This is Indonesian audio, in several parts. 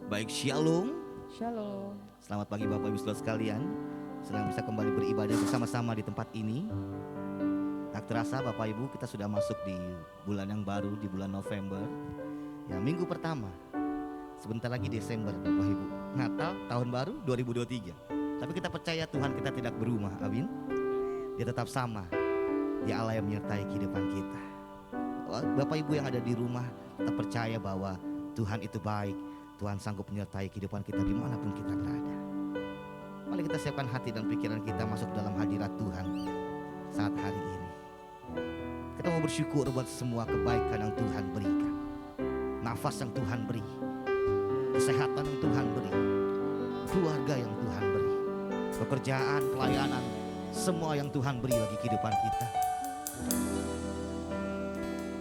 Baik, shalom. Shalom. Selamat pagi Bapak Ibu Saudara sekalian. Senang bisa kembali beribadah bersama-sama di tempat ini. Tak terasa Bapak Ibu, kita sudah masuk di bulan yang baru, di bulan November. Ya, minggu pertama. Sebentar lagi Desember Bapak Ibu. Natal, tahun baru 2023. Tapi kita percaya Tuhan kita tidak berubah, amin. Dia tetap sama. Dia Allah yang menyertai kehidupan kita. Bapak Ibu yang ada di rumah, tetap percaya bahwa Tuhan itu baik. Tuhan sanggup menyertai kehidupan kita dimanapun kita berada. Mari kita siapkan hati dan pikiran kita masuk dalam hadirat Tuhan saat hari ini. Kita mau bersyukur buat semua kebaikan yang Tuhan berikan. Nafas yang Tuhan beri, kesehatan yang Tuhan beri, keluarga yang Tuhan beri, pekerjaan, pelayanan, semua yang Tuhan beri bagi kehidupan kita.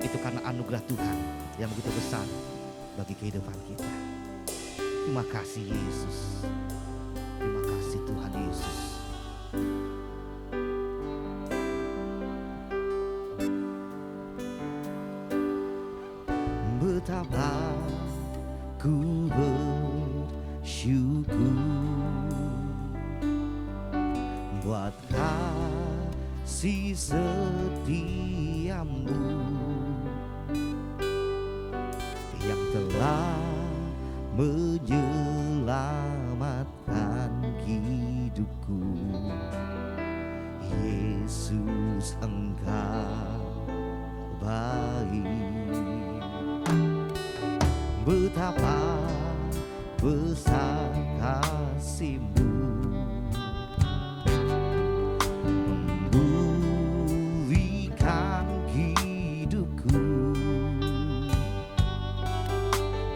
Itu karena anugerah Tuhan yang begitu besar bagi kehidupan kita. Terima kasih Yesus. Terima kasih Tuhan Yesus. Betapa ku bersyukur buat kasih setiamu yang telah menyelamatkan hidupku. Yesus, Engkau baik. Betapa besar kasih-Mu, memulihkan hidupku.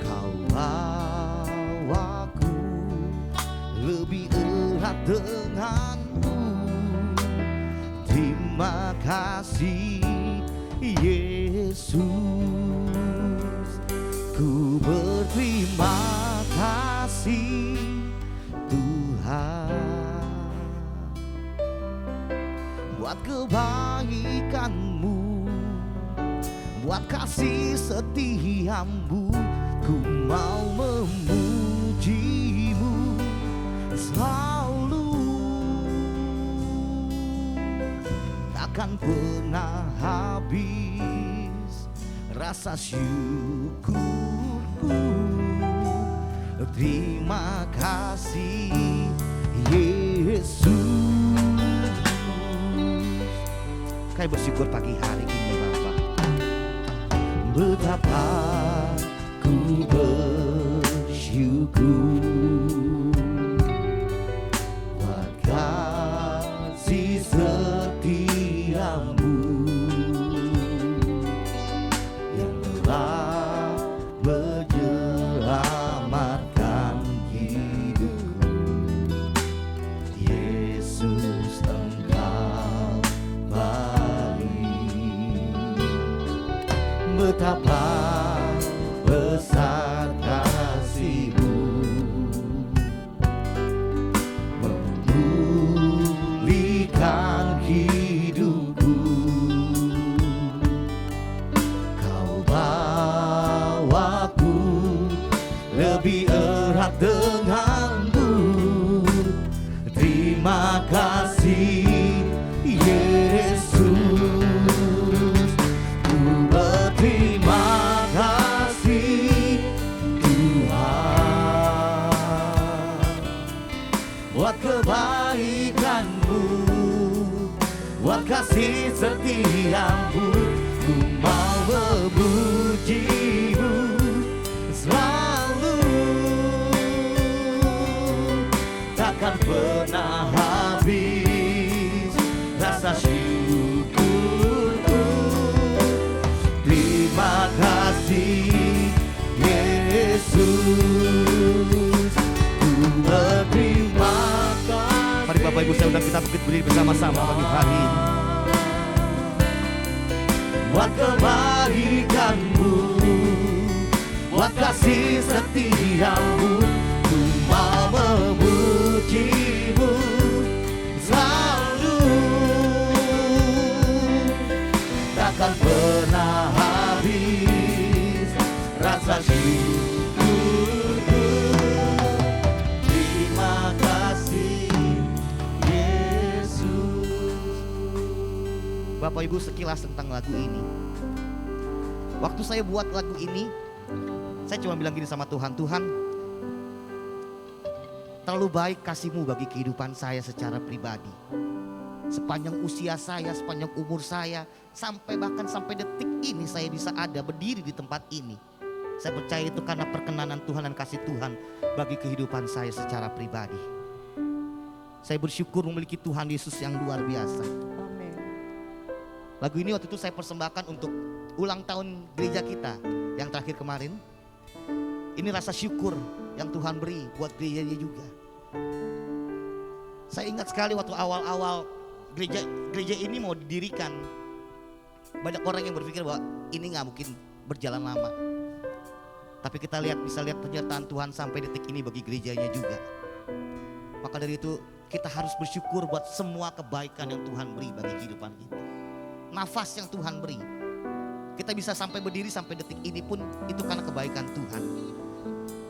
Kau bawaku lebih erat denganmu. Terima kasih Yesus. Ku berterima kasih Tuhan buat kebaikan-Mu, buat kasih setia-Mu. Ku mau memuji-Mu selalu, takkan pernah habis rasa syukurku. Terima kasih Yesus. Kayak bersyukur pagi hari ini Bapak. Betapa ku bersyukur buat kasih setiamu yang telah menyelamatkan hidupku. Yesus, Engkau baik. Betapa besar kasih-Mu, memulihkan hidupku. Kau bawaku lebih erat denganmu. Terima kasih Yesus. Ku berterima kasih Tuhan buat kebaikan-Mu, buat kasih setia-Mu. Ku mau memuji-Mu selalu, takkan pernah habis rasa syukurku. Terima kasih Yesus. Ku berterima kasih. Mari Bapak Ibu saya undang kita berdiri bersama-sama pagi hari ini. Buat kebaikan-Mu, buat kasih setia-Mu. Ku mau memuji-Mu selalu, takkan pernah habis rasa syukurku. Bapak Ibu sekilas tentang lagu ini. Waktu saya buat lagu ini, saya cuma bilang gini sama Tuhan, Tuhan, terlalu baik kasih-Mu bagi kehidupan saya secara pribadi. Sepanjang usia saya, sepanjang umur saya, bahkan sampai detik ini saya bisa ada berdiri di tempat ini. Saya percaya itu karena perkenanan Tuhan dan kasih Tuhan bagi kehidupan saya secara pribadi. Saya bersyukur memiliki Tuhan Yesus yang luar biasa. Amin. Lagu ini waktu itu saya persembahkan untuk ulang tahun gereja kita yang terakhir kemarin. Ini rasa syukur yang Tuhan beri buat gerejanya juga. Saya ingat sekali waktu awal-awal gereja ini mau didirikan, banyak orang yang berpikir bahwa ini gak mungkin berjalan lama. Tapi kita bisa lihat penyertaan Tuhan sampai detik ini bagi gerejanya juga. Maka dari itu kita harus bersyukur buat semua kebaikan yang Tuhan beri bagi kehidupan kita. Nafas yang Tuhan beri. Kita bisa sampai berdiri sampai detik ini pun itu karena kebaikan Tuhan.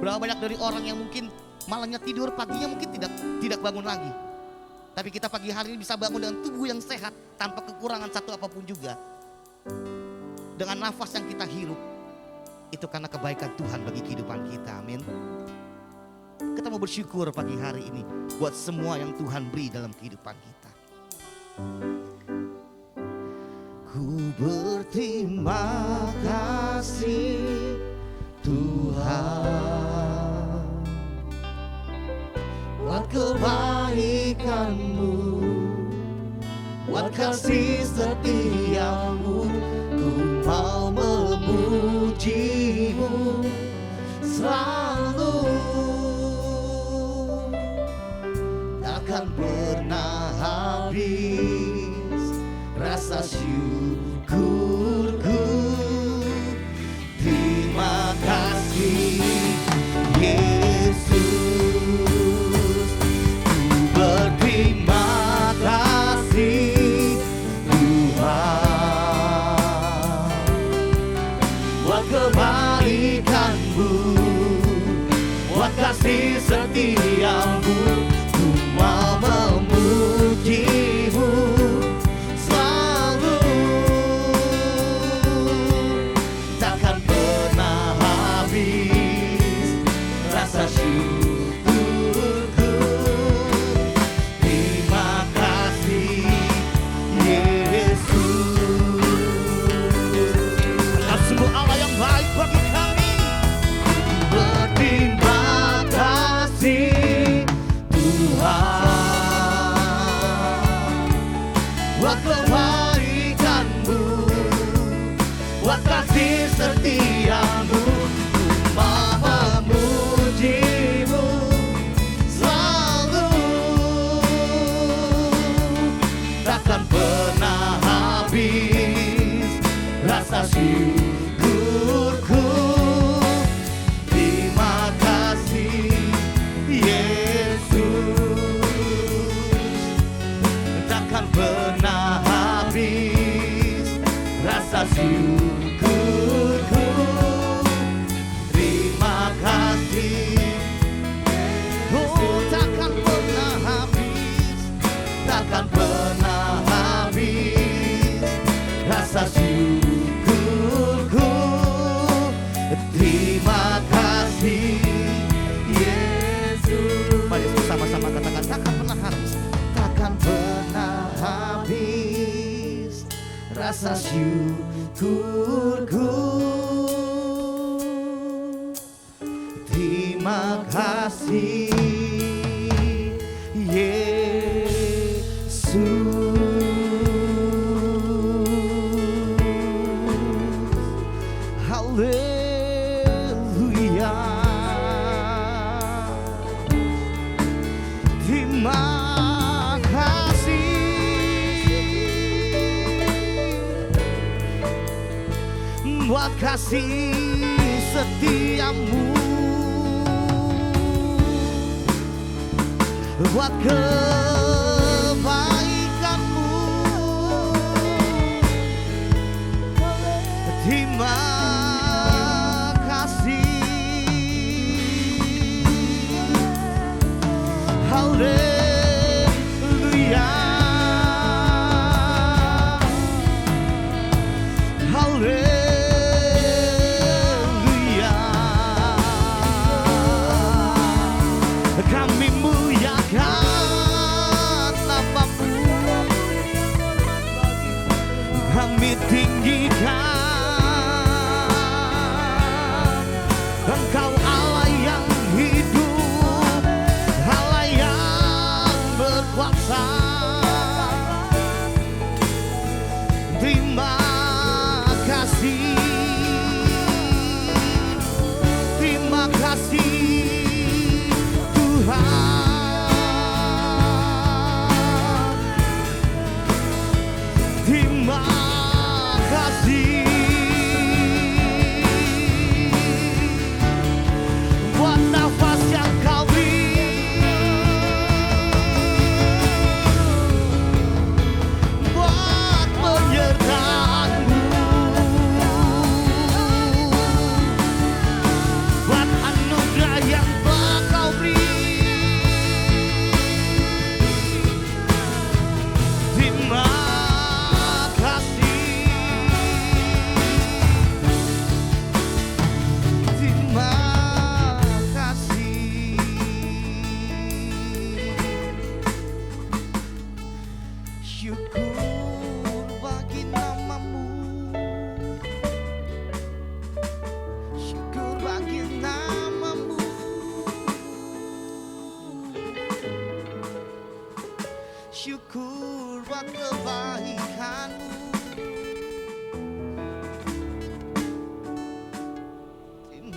Berapa banyak dari orang yang mungkin malamnya tidur, paginya mungkin tidak bangun lagi. Tapi kita pagi hari ini bisa bangun dengan tubuh yang sehat tanpa kekurangan satu apapun juga. Dengan nafas yang kita hirup, itu karena kebaikan Tuhan bagi kehidupan kita. Amin. Kita mau bersyukur pagi hari ini buat semua yang Tuhan beri dalam kehidupan kita. Ku berterima kasih Tuhan buat kebaikan-Mu, buat kasih setia-Mu. Ku mau memuji-Mu selalu, takkan pernah habis rasa syukurku. Terima kasih Yesus, ku berterima kasih Tuhan buat kebaikan-Mu, buat kasih setia-Mu. Ku mau memuji-Mu selalu, takkan pernah habis rasa syukurku. Terima kasih Yesus, Engkau sungguh Allah yang baik bagi kami. Berterima kasih Tuhan buat kebaikan-Mu, buat kasih setia-Mu. Ku mau memuji-Mu selalu, takkan pernah habis rasa syukurku. Terima kasih Yesus, takkan pernah habis rasa syukurku. Terima kasih, oh takkan pernah habis, takkan pernah habis rasa syukurku. Terima kasih Yesus. Mari bersama-sama katakan, takkan pernah habis, takkan pernah habis rasa syukurku. Terima kasih Yesus. Haleluya. Terima kasih buat kasih setia-Mu, buat kebaikan-Mu. Terima kasih. Haleluya.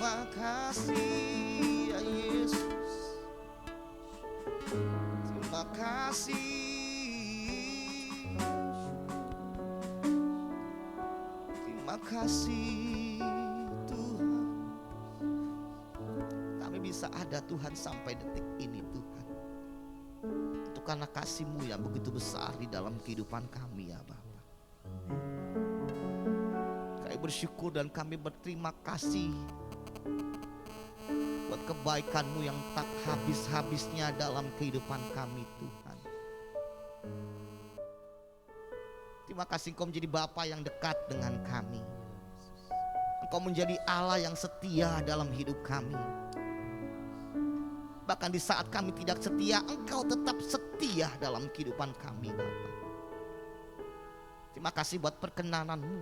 Terima kasih ya Yesus. Terima kasih. Terima kasih Tuhan. Kami bisa ada Tuhan sampai detik ini Tuhan. Itu karena kasih-Mu yang begitu besar di dalam kehidupan kami ya Bapa. Kami bersyukur dan kami berterima kasih buat kebaikan-Mu yang tak habis-habisnya dalam kehidupan kami Tuhan. Terima kasih Engkau menjadi Bapa yang dekat dengan kami. Engkau menjadi Allah yang setia dalam hidup kami. Bahkan di saat kami tidak setia, Engkau tetap setia dalam kehidupan kami Bapa. Terima kasih buat perkenanan-Mu.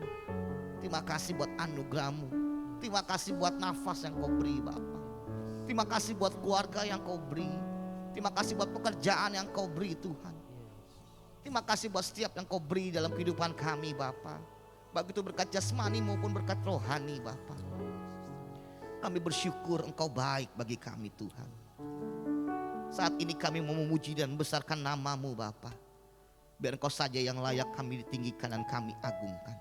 Terima kasih buat anugerah-Mu. Terima kasih buat nafas yang Kau beri Bapa. Terima kasih buat keluarga yang Kau beri. Terima kasih buat pekerjaan yang Kau beri Tuhan. Terima kasih buat setiap yang Kau beri dalam kehidupan kami Bapa. Baik itu berkat jasmani maupun berkat rohani Bapa. Kami bersyukur Engkau baik bagi kami Tuhan. Saat ini kami mau memuji dan membesarkan nama-Mu Bapa. Biar Engkau saja yang layak kami ditinggikan dan kami agungkan.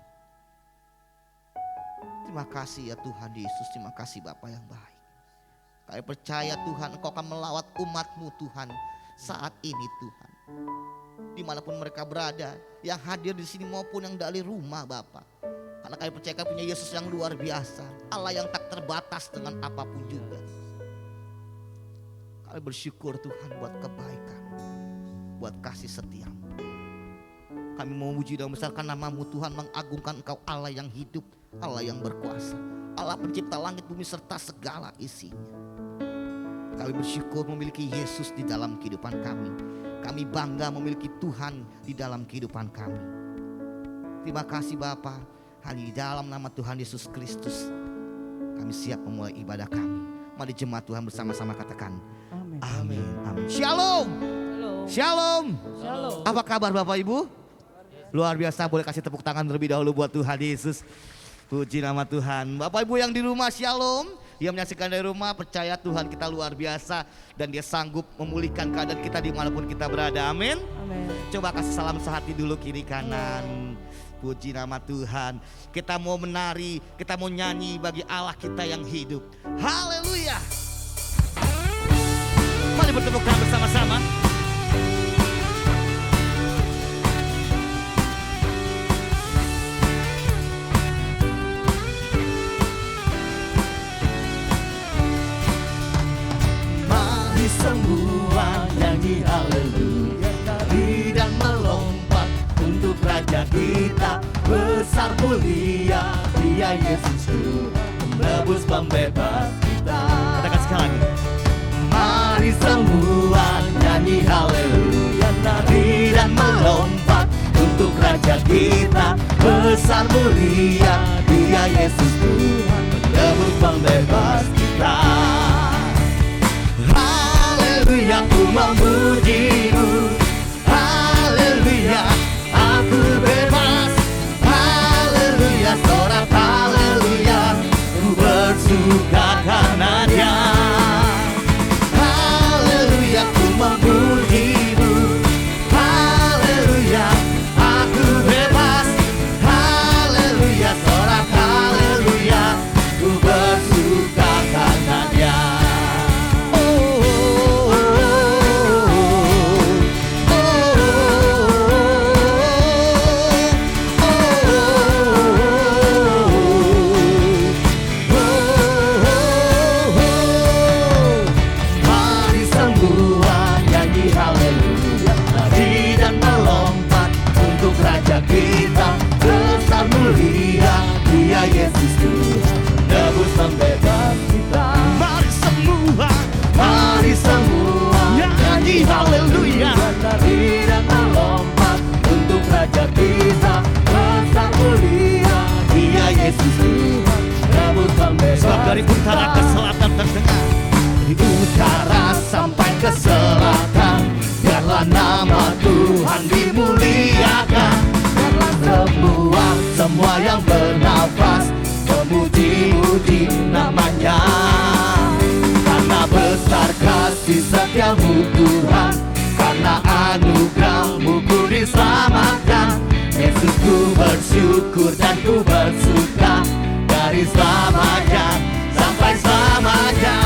Terima kasih ya Tuhan Yesus. Terima kasih Bapa yang baik. Kami percaya Tuhan Engkau akan melawat umat-Mu Tuhan saat ini Tuhan. Dimanapun mereka berada, yang hadir di sini maupun yang dari rumah Bapa. Karena kami percaya kami punya Yesus yang luar biasa, Allah yang tak terbatas dengan apapun juga. Kami bersyukur Tuhan buat kebaikan, buat kasih setia-Mu. Kami mau memuji dan membesarkan nama-Mu Tuhan, mengagungkan Engkau Allah yang hidup, Allah yang berkuasa, Allah pencipta langit bumi serta segala isinya. Kami bersyukur memiliki Yesus di dalam kehidupan kami. Kami bangga memiliki Tuhan di dalam kehidupan kami. Terima kasih Bapa. Hanya di dalam nama Tuhan Yesus Kristus kami siap memulai ibadah kami. Mari jemaat Tuhan bersama-sama katakan amin. Amin. Amin. Shalom. Shalom. Shalom. Apa kabar Bapak Ibu? Luar biasa, boleh kasih tepuk tangan terlebih dahulu buat Tuhan Yesus. Puji nama Tuhan. Bapak Ibu yang di rumah shalom. Yang menyaksikan dari rumah, percaya Tuhan kita luar biasa dan Dia sanggup memulihkan keadaan kita dimanapun kita berada. Amin. Amin. Coba kasih salam sehati dulu kiri kanan. Puji nama Tuhan. Kita mau menari, kita mau nyanyi bagi Allah kita yang hidup. Haleluya. Mari bertepuk tangan bersama-sama. Semua nyanyi haleluya, nari dan melompat untuk Raja kita. Besar mulia Dia Yesus Tuhan, menebus pembebas kita. Katakan sekali lagi. Mari semua nyanyi haleluya, nari dan melompat untuk Raja kita. Besar mulia Dia Yesus Tuhan, menebus pembebas kita. Haleluya, ku memuji-Mu. Haleluya, aku bebas. Haleluya, sorak haleluya, ku bersuka karena Dia. Haleluya, ku memuji-Mu. Haleluya, aku bebas. Haleluya, sorak haleluya, ku bersuka karena Dia. Yesus Tuhan, menebus pembebas kita. Mari semua nyanyi haleluya, nari dan melompat untuk Raja kita. Besar mulia Dia Yesus Tuhan, menebus pembebas. Sebab dari utara ke selatan terdengar, dari utara sampai ke selatan, biarlah nama Tuhan dimuliakan. Biarlah semua yang bernafas memuji-muji namanya. selamanya, sampai selamanya.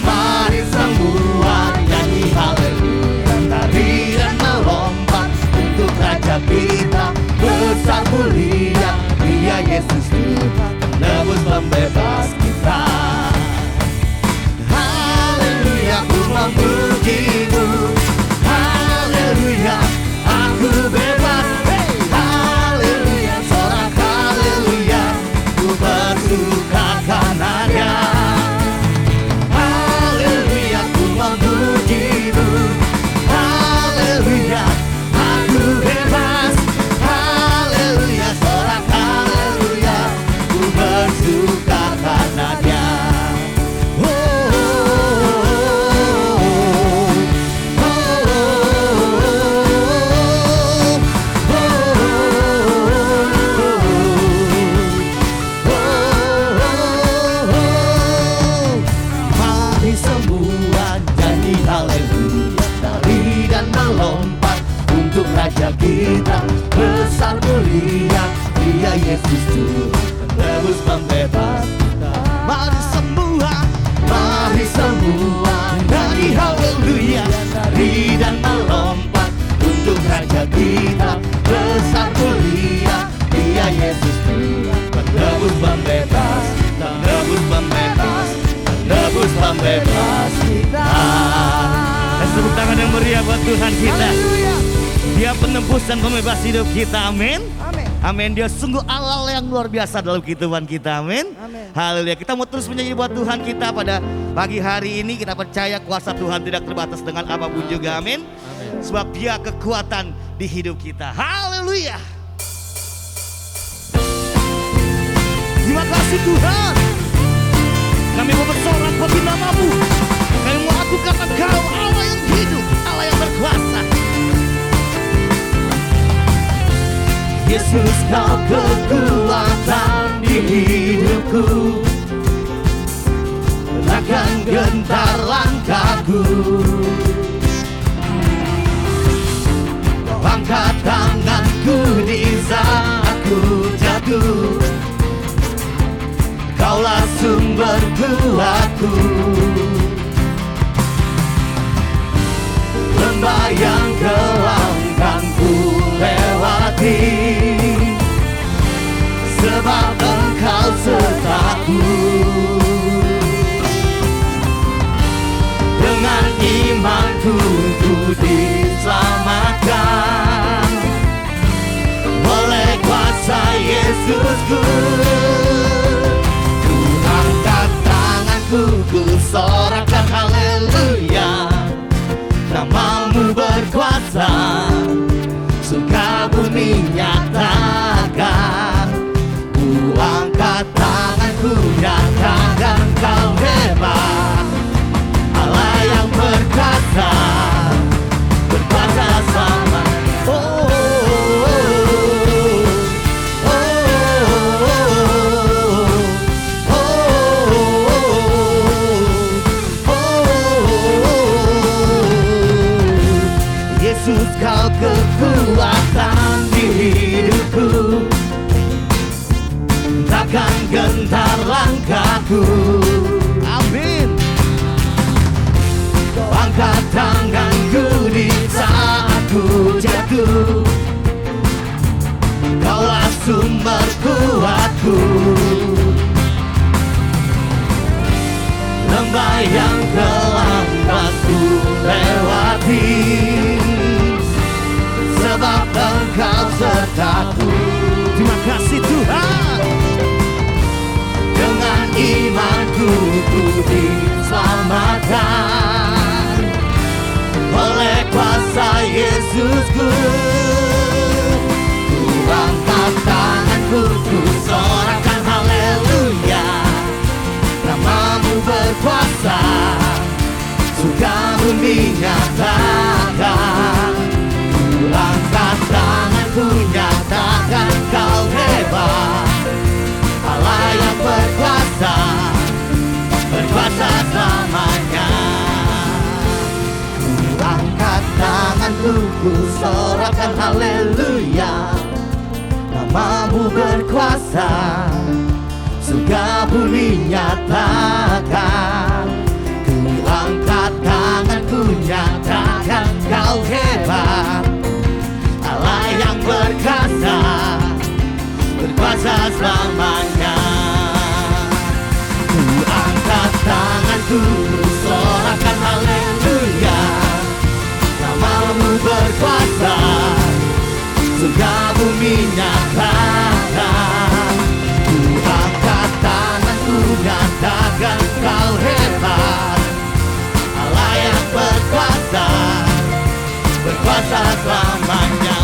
Mari semua nyanyi haleluya, tari dan melompat untuk Raja kita. Besar mulia Dia Yesus Tuhan, penebus pembebas kita. Haleluya, ku memuji-Mu. Haleluya, aku bebas. Haleluya, sorak haleluya, ku bersuka karenanya. Haleluya, ku memuji-Mu. Haleluya, aku bebas. Haleluya, sorak haleluya, ku bersuka karenanya. Mari semua nyanyi haleluya, tari dan melompat untuk Raja kita. Besar mulia Dia Yesus Tuhan, penebus pembebas kita. Mari semua nyanyi haleluya, tari dan melompat untuk Raja kita. Besar mulia Dia Yesus Tuhan, penebus pembebas, penebus pembebas, penebus pembebas kita. Dan tepuk tangan yang meriah buat Tuhan kita. Dia penebus dan pembebas hidup kita, amin. Amin. Dia sungguh Allah yang luar biasa dalam kehidupan kita, amin. Haleluya. Kita mau terus menyanyi buat Tuhan kita pada pagi hari ini. Kita percaya kuasa Tuhan tidak terbatas dengan apapun juga, amin. Sebab Dia kekuatan di hidup kita. Haleluya. Terima kasih Tuhan. Kami mau bersorak bagi nama-Mu. Kami mau agungkan Engkau, Allah yang hidup, Allah yang berkuasa. Yesus, Kau kekuatan di hidupku, takkan gentar langkahku. Kau angkat tanganku di saat ku jatuh, Kaulah sumber kuatku. Lembah yang kelam kan ku lewati, sebab Engkau sertaku. Dengan imanku ku diselamatkan oleh kuasa Yesusku. Ku angkat tanganku, ku sorakkan haleluya, nama-Mu berkuasa, surga bumi nyatakan. Ku angkat tanganku, nyatakan Kau hebat, Allah yang berkuasa, berkuasa sama. Yesus, Kau kekuatan di hidupku, takkan gentar langkahku. Amin. Kau angkat tanganku di saat ku jatuh, Kaulah sumber kuatku. Lembah yang kelam kan ku lewati, sebab Engkau sertaku. Terima kasih Tuhan. Dengan imanku ku diselamatkan oleh kuasa Yesusku. Ku angkat tanganku, ku sorakkan haleluya, nama-Mu berkuasa, surga bumi nyatakan. Angkat tanganku, nyatakan Kau hebat, Allah yang berkuasa, berkuasa selamanya. Ku angkat tanganku, ku sorakkan haleluya, nama-Mu berkuasa, surga selamanya. Ku angkat tanganku, sorakan haleluya. Namamu berkuasa, surga bumi nyatakan. Ku angkat tanganku, nyatakan kau hebat. Allah yang berkuasa, berkuasa selamanya.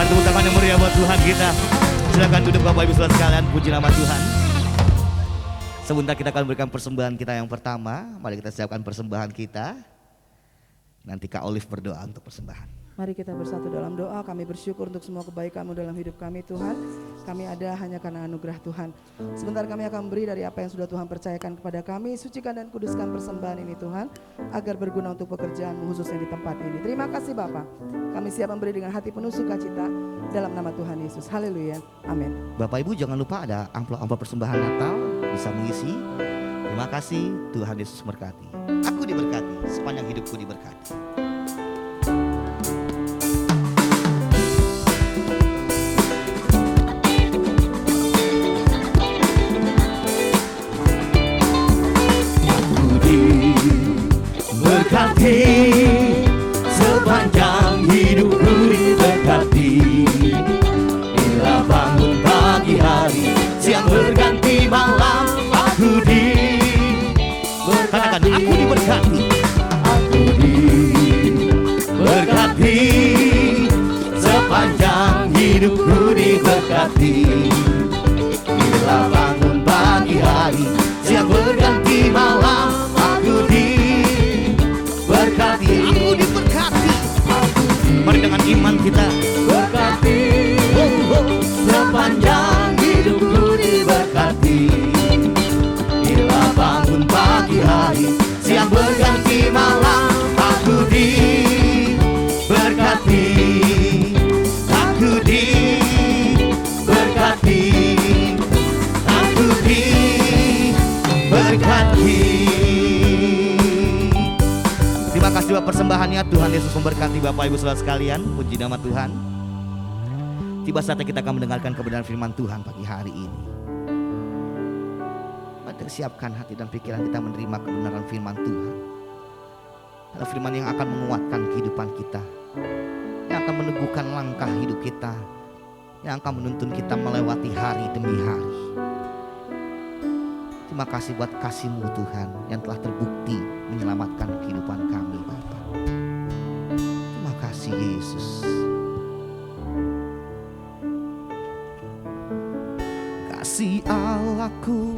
Tepuk tangan yang meriah buat Tuhan kita. Silakan duduk Bapak Ibu Saudara sekalian, puji nama Tuhan. Sebentar kita akan berikan persembahan kita yang pertama. Mari kita siapkan persembahan kita. Nanti Kak Olive berdoa untuk persembahan. Mari kita bersatu dalam doa. Kami bersyukur untuk semua kebaikan-Mu dalam hidup kami Tuhan. Kami ada hanya karena anugerah Tuhan. Sebentar kami akan beri dari apa yang sudah Tuhan percayakan kepada kami. Sucikan dan kuduskan persembahan ini Tuhan, agar berguna untuk pekerjaan-Mu khususnya di tempat ini. Terima kasih Bapa. Kami siap memberi dengan hati penuh sukacita dalam nama Tuhan Yesus. Haleluya. Amin. Bapak Ibu jangan lupa ada amplop-amplop persembahan Natal, bisa mengisi. Terima kasih, Tuhan Yesus berkati. Aku diberkati, sepanjang hidupku diberkati. Berkati sepanjang hidupku diberkati. Bila bangun pagi hari, siang berganti malam, aku diberkati. Aku diberkati. Aku diberkati sepanjang hidupku diberkati. Bila bangun pagi hari, siang berganti malam, aku diberkati. Aku diberkati. Mari dengan iman kita berkati. Sepanjang hidupku diberkati. Bila bangun pagi hari, siang berganti malam, aku diberkati. Aku diberkati. Aku diberkati. Terima kasih buat persembahannya. Tuhan Yesus memberkati Bapak Ibu Saudara sekalian. Puji nama Tuhan. Tiba saatnya kita akan mendengarkan kebenaran firman Tuhan pagi hari ini. Mari siapkan hati dan pikiran kita menerima kebenaran firman Tuhan. Adalah firman yang akan menguatkan kehidupan kita, yang akan meneguhkan langkah hidup kita, yang akan menuntun kita melewati hari demi hari. Terima kasih buat kasih-Mu Tuhan yang telah terbukti menyelamatkan kehidupan kami Bapa. Terima kasih Yesus. Kasih Allahku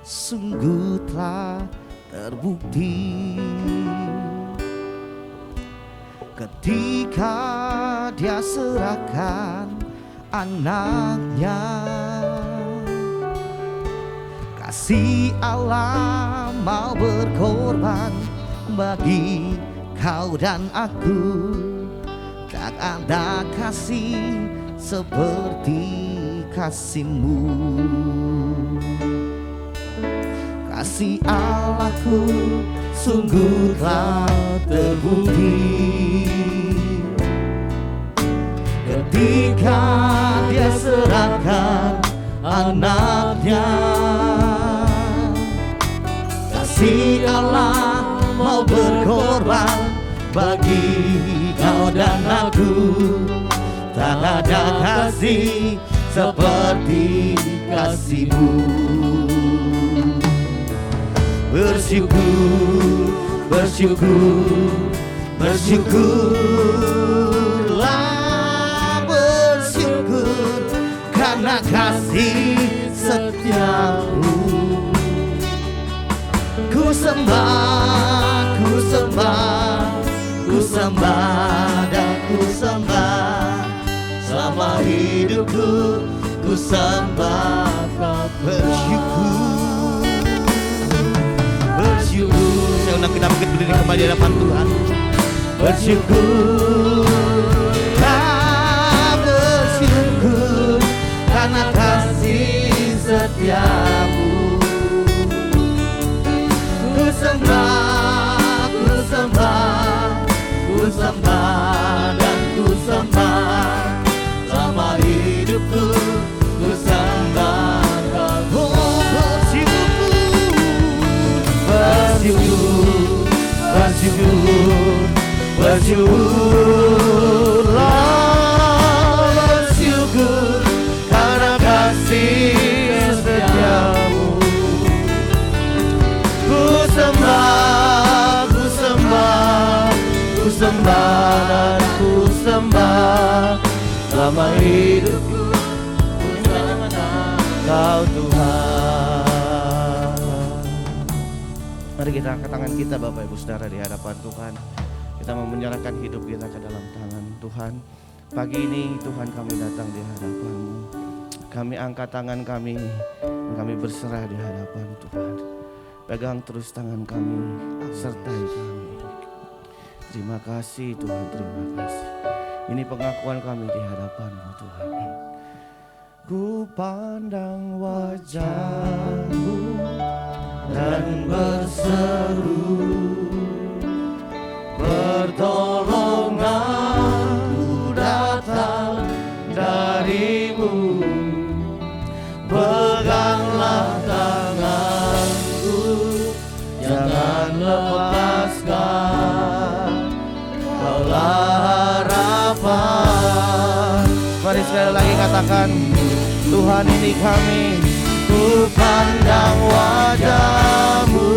sungguh telah terbukti ketika Dia serahkan anaknya. Kasih Allah mau berkorban bagi kau dan aku. Tak ada kasih seperti kasih-Mu. Kasih Allahku sungguh telah terbukti ketika Dia serahkan anaknya. Kasih Allah mau berkorban bagi kau dan aku. Tak ada kasih seperti kasih-Mu. Bersyukur, bersyukur, bersyukurlah, bersyukur karena kasih setia-Mu. Ku sembah, ku sembah, ku sembah dan ku sembah. Selama hidupku ku sembah kau. Bersyukur, bersyukur. Saya undang kita bangkit berdiri kembali di hadapan Tuhan. Bersyukur, bersyukur karena kasih setia-Mu. sembah, ku sembah, ku sembah dan ku sembah. Selama hidupku ku sembah Kau. Oh, bersyukur, bersyukur, bersyukurlah, bersyukur karena kasih setiamu. Ku sembah, ku sembah, ku sembah dan ku sembah. Selama hidupku ku sembah Kau Tuhan. Mari kita angkat tangan kita Bapak Ibu Saudara di hadapan Tuhan. Kita mau menyerahkan hidup kita ke dalam tangan Tuhan. Pagi ini Tuhan kami datang di hadapan-Mu. Kami angkat tangan kami berserah di hadapan Tuhan. Pegang terus tangan kami, sertai kami. Terima kasih Tuhan, terima kasih. Ini pengakuan kami di hadapan-Mu Tuhan. Ku pandang wajah-Mu dan berseru, pertolonganku datang dari-Mu. Peganglah tanganku, jangan lepaskan, Kaulah harapan. Mari sekali lagi katakan, Tuhan ini kami. Ku pandang wajah-Mu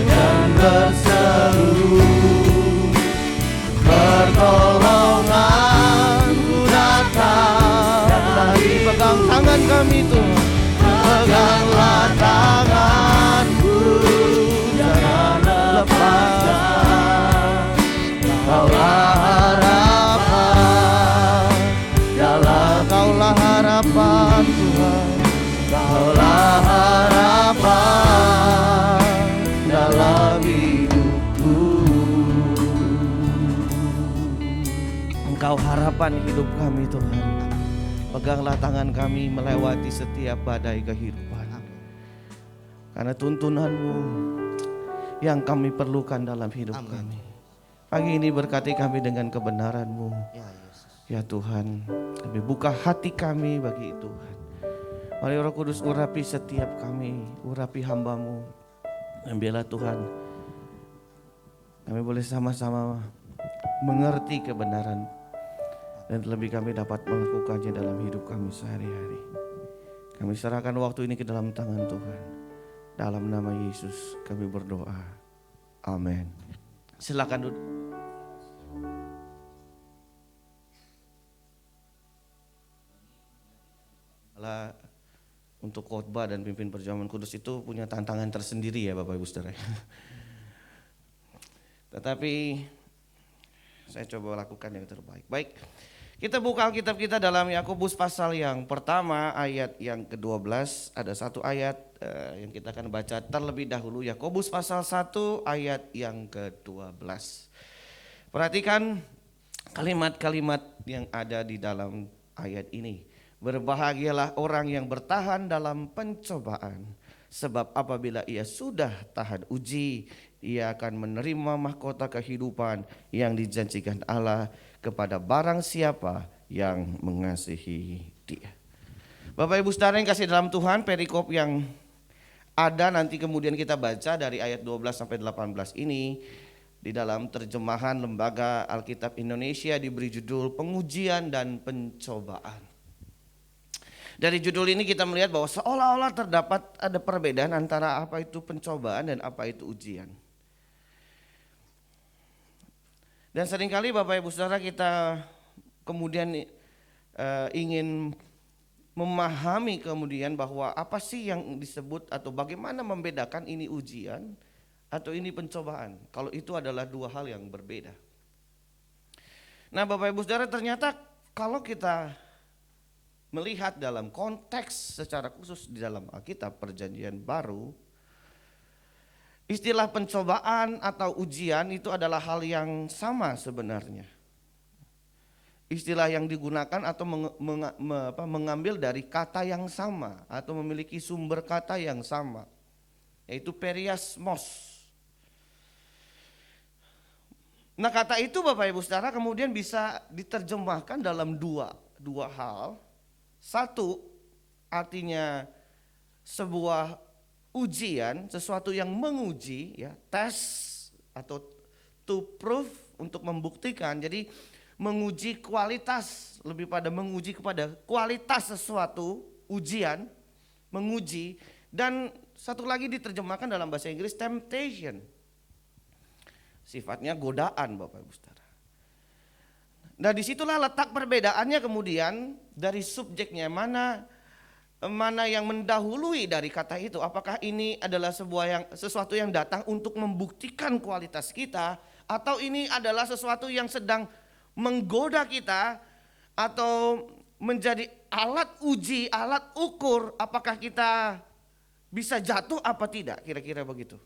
dan berseru, pertolonganku datang dari. Pegang tangan kami Tuhan. Peganglah tanganku, jangan lepaskan, Kaulah harapan dalam. Kaulah harapan Tuhan. Kaulah harapan dalam hidupku. Engkau harapan hidup kami Tuhan. Peganglah tangan kami melewati setiap badai kehidupan. Karena tuntunan-Mu yang kami perlukan dalam hidup Amin. kami. Pagi ini berkati kami dengan kebenaran-Mu. Ya Yesus. Ya Tuhan, kami buka hati kami bagi Tuhan. Mari Roh Kudus urapi setiap kami, urapi hamba-Mu. Dan biarlah Tuhan, kami boleh sama-sama mengerti kebenaran. Dan lebih kami dapat melakukannya dalam hidup kami sehari-hari. Kami serahkan waktu ini ke dalam tangan Tuhan. Dalam nama Yesus kami berdoa. Amin. Silakan duduk. Untuk khotbah dan pimpin perjamuan kudus itu punya tantangan tersendiri ya Bapak Ibu Saudara. Tetapi saya coba lakukan yang terbaik. Baik, kita buka Alkitab kita dalam Yakobus pasal yang pertama ayat yang ke-12. Ada satu ayat yang kita akan baca terlebih dahulu. Yakobus pasal 1 ayat yang ke-12. Perhatikan kalimat-kalimat yang ada di dalam ayat ini. Berbahagialah orang yang bertahan dalam pencobaan, sebab apabila ia sudah tahan uji, ia akan menerima mahkota kehidupan yang dijanjikan Allah kepada barang siapa yang mengasihi Dia. Bapak Ibu Saudara yang kasih dalam Tuhan, perikop yang ada nanti kemudian kita baca dari ayat 12 sampai 18 ini di dalam terjemahan Lembaga Alkitab Indonesia diberi judul Pengujian dan Pencobaan. Dari judul ini kita melihat bahwa seolah-olah terdapat ada perbedaan antara apa itu pencobaan dan apa itu ujian. Dan seringkali Bapak Ibu Saudara kita kemudian ingin memahami kemudian bahwa apa sih yang disebut atau bagaimana membedakan ini ujian atau ini pencobaan. Kalau itu adalah dua hal yang berbeda. Nah Bapak Ibu Saudara, ternyata kalau kita melihat dalam konteks secara khusus di dalam Alkitab Perjanjian Baru, istilah pencobaan atau ujian itu adalah hal yang sama sebenarnya. Istilah yang digunakan atau mengambil dari kata yang sama atau memiliki sumber kata yang sama, yaitu periasmos. Nah kata itu Bapak Ibu Saudara kemudian bisa diterjemahkan dalam dua hal. Satu, artinya sebuah ujian, sesuatu yang menguji, ya, tes atau to prove, untuk membuktikan. Jadi menguji kualitas, lebih pada menguji kepada kualitas sesuatu, ujian, menguji. Dan satu lagi diterjemahkan dalam bahasa Inggris temptation. Sifatnya godaan Bapak Ibu Saudara. Nah disitulah letak perbedaannya kemudian dari subjeknya, mana yang mendahului dari kata itu. Apakah ini adalah sesuatu yang datang untuk membuktikan kualitas kita, atau ini adalah sesuatu yang sedang menggoda kita, atau menjadi alat uji, alat ukur apakah kita bisa jatuh apa tidak, kira-kira begitu.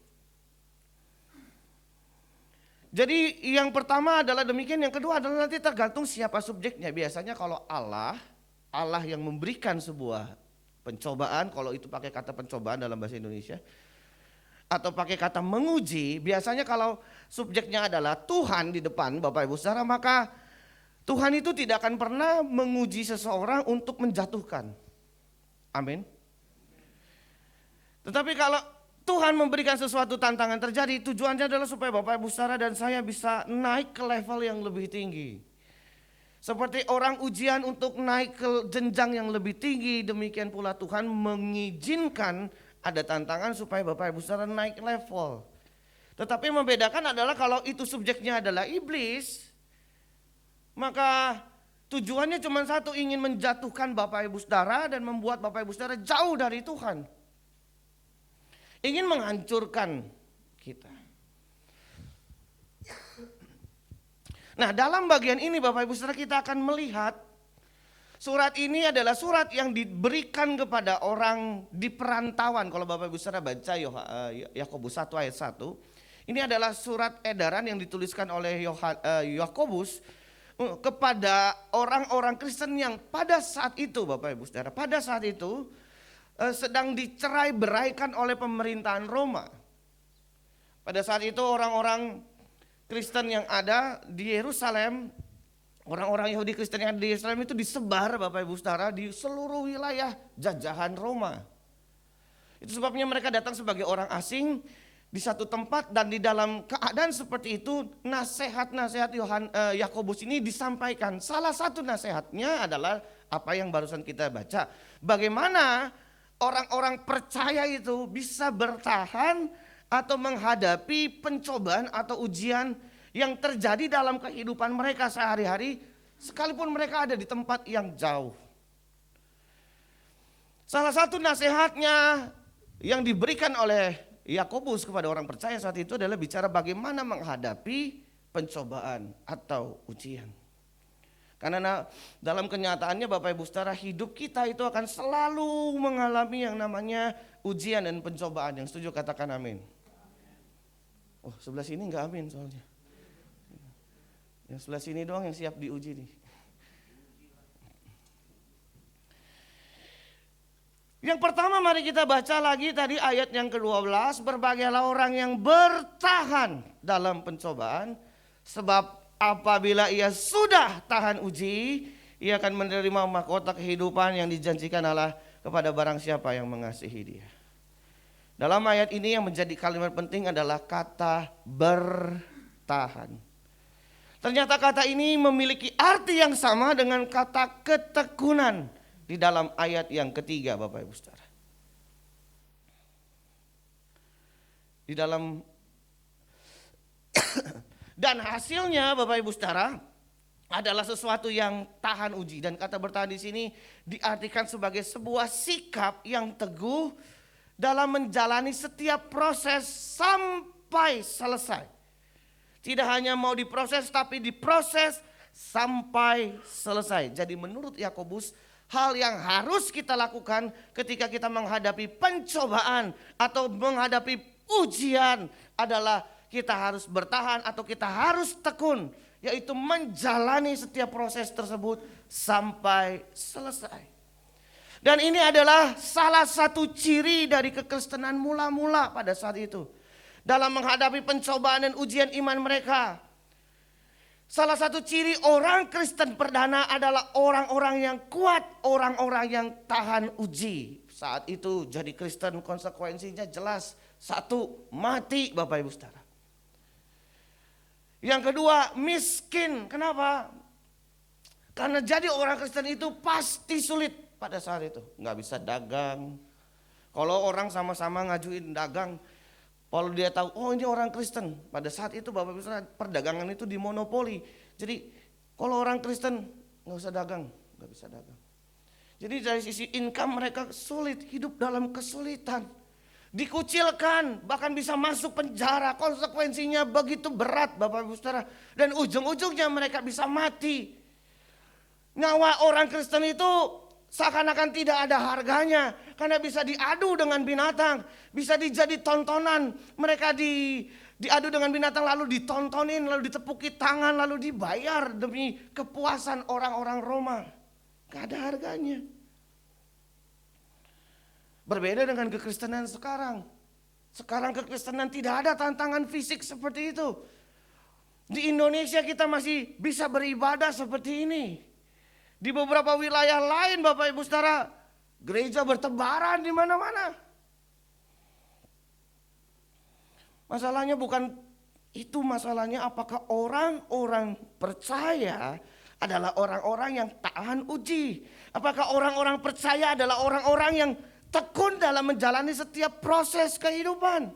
Jadi yang pertama adalah demikian, yang kedua adalah nanti tergantung siapa subjeknya. Biasanya kalau Allah yang memberikan sebuah pencobaan, kalau itu pakai kata pencobaan dalam bahasa Indonesia, atau pakai kata menguji, biasanya kalau subjeknya adalah Tuhan di depan Bapak Ibu Saudara, maka Tuhan itu tidak akan pernah menguji seseorang untuk menjatuhkan. Amin. Tetapi kalau Tuhan memberikan sesuatu tantangan terjadi, tujuannya adalah supaya Bapak Ibu Saudara dan saya bisa naik ke level yang lebih tinggi. Seperti orang ujian untuk naik ke jenjang yang lebih tinggi, demikian pula Tuhan mengizinkan ada tantangan supaya Bapak Ibu Saudara naik level. Tetapi yang membedakan adalah kalau itu subjeknya adalah iblis, maka tujuannya cuma satu, ingin menjatuhkan Bapak Ibu Saudara dan membuat Bapak Ibu Saudara jauh dari Tuhan. Ingin menghancurkan kita. Nah dalam bagian ini Bapak Ibu Saudara kita akan melihat surat ini adalah surat yang diberikan kepada orang di perantauan. Kalau Bapak Ibu Saudara baca Yakobus 1 ayat 1, ini adalah surat edaran yang dituliskan oleh Yakobus kepada orang-orang Kristen yang pada saat itu Bapak Ibu Saudara, pada saat itu sedang dicerai-beraikan oleh pemerintahan Roma. Pada saat itu orang-orang Kristen yang ada di Yerusalem, orang-orang Yahudi Kristen yang ada di Yerusalem itu disebar Bapak Ibu Saudara di seluruh wilayah jajahan Roma. Itu sebabnya mereka datang sebagai orang asing di satu tempat, dan di dalam keadaan seperti itu nasihat-nasihat Yakobus ini disampaikan. Salah satu nasihatnya adalah apa yang barusan kita baca. Bagaimana orang-orang percaya itu bisa bertahan atau menghadapi pencobaan atau ujian yang terjadi dalam kehidupan mereka sehari-hari, sekalipun mereka ada di tempat yang jauh. Salah satu nasihatnya yang diberikan oleh Yakobus kepada orang percaya saat itu adalah bicara bagaimana menghadapi pencobaan atau ujian. Karena dalam kenyataannya Bapak Ibu Saudara, hidup kita itu akan selalu mengalami yang namanya ujian dan pencobaan. Yang setuju katakan amin. Oh sebelah sini enggak amin soalnya. Yang sebelah sini doang yang siap diuji nih. Yang pertama mari kita baca lagi tadi ayat yang ke-12. Berbahagialah orang yang bertahan dalam pencobaan, sebab apabila ia sudah tahan uji, ia akan menerima mahkota kehidupan yang dijanjikan Allah kepada barang siapa yang mengasihi Dia. Dalam ayat ini yang menjadi kalimat penting adalah kata bertahan. Ternyata kata ini memiliki arti yang sama dengan kata ketekunan di dalam ayat yang ketiga Bapak Ibu Saudara. Di dalam dan hasilnya Bapak Ibu Saudara adalah sesuatu yang tahan uji, dan kata bertahan di sini diartikan sebagai sebuah sikap yang teguh dalam menjalani setiap proses sampai selesai. Tidak hanya mau diproses tapi diproses sampai selesai. Jadi menurut Yakobus, hal yang harus kita lakukan ketika kita menghadapi pencobaan atau menghadapi ujian adalah kita harus bertahan atau kita harus tekun, yaitu menjalani setiap proses tersebut sampai selesai. Dan ini adalah salah satu ciri dari kekristenan mula-mula pada saat itu. Dalam menghadapi pencobaan dan ujian iman mereka, Salah satu ciri orang Kristen perdana adalah orang-orang yang kuat, orang-orang yang tahan uji. Saat itu jadi Kristen konsekuensinya jelas. Satu, mati Bapak Ibu Saudara. Yang kedua, miskin. Kenapa? Karena jadi orang Kristen itu pasti sulit pada saat itu. Nggak bisa dagang. Kalau orang sama-sama ngajuin dagang, kalau dia tahu, oh ini orang Kristen. Pada saat itu Bapak Ibu Saudara, perdagangan itu dimonopoli. Jadi kalau orang Kristen nggak usah dagang, nggak bisa dagang. Jadi dari sisi income mereka sulit, hidup dalam kesulitan. Dikucilkan, bahkan bisa masuk penjara. Konsekuensinya begitu berat Bapak Ibu Saudara. Dan ujung-ujungnya mereka bisa mati. Nyawa orang Kristen itu seakan-akan tidak ada harganya. Karena bisa diadu dengan binatang. Bisa dijadi tontonan. Mereka diadu dengan binatang lalu ditontonin, lalu ditepuki tangan, lalu dibayar demi kepuasan orang-orang Roma. Gak ada harganya. Berbeda dengan kekristenan sekarang. Sekarang kekristenan tidak ada tantangan fisik seperti itu. Di Indonesia kita masih bisa beribadah seperti ini. Di beberapa wilayah lain Bapak Ibu Saudara, gereja bertebaran di mana-mana. Masalahnya bukan itu, masalahnya apakah orang-orang percaya adalah orang-orang yang tahan uji. Apakah orang-orang percaya adalah orang-orang yang tekun dalam menjalani setiap proses kehidupan.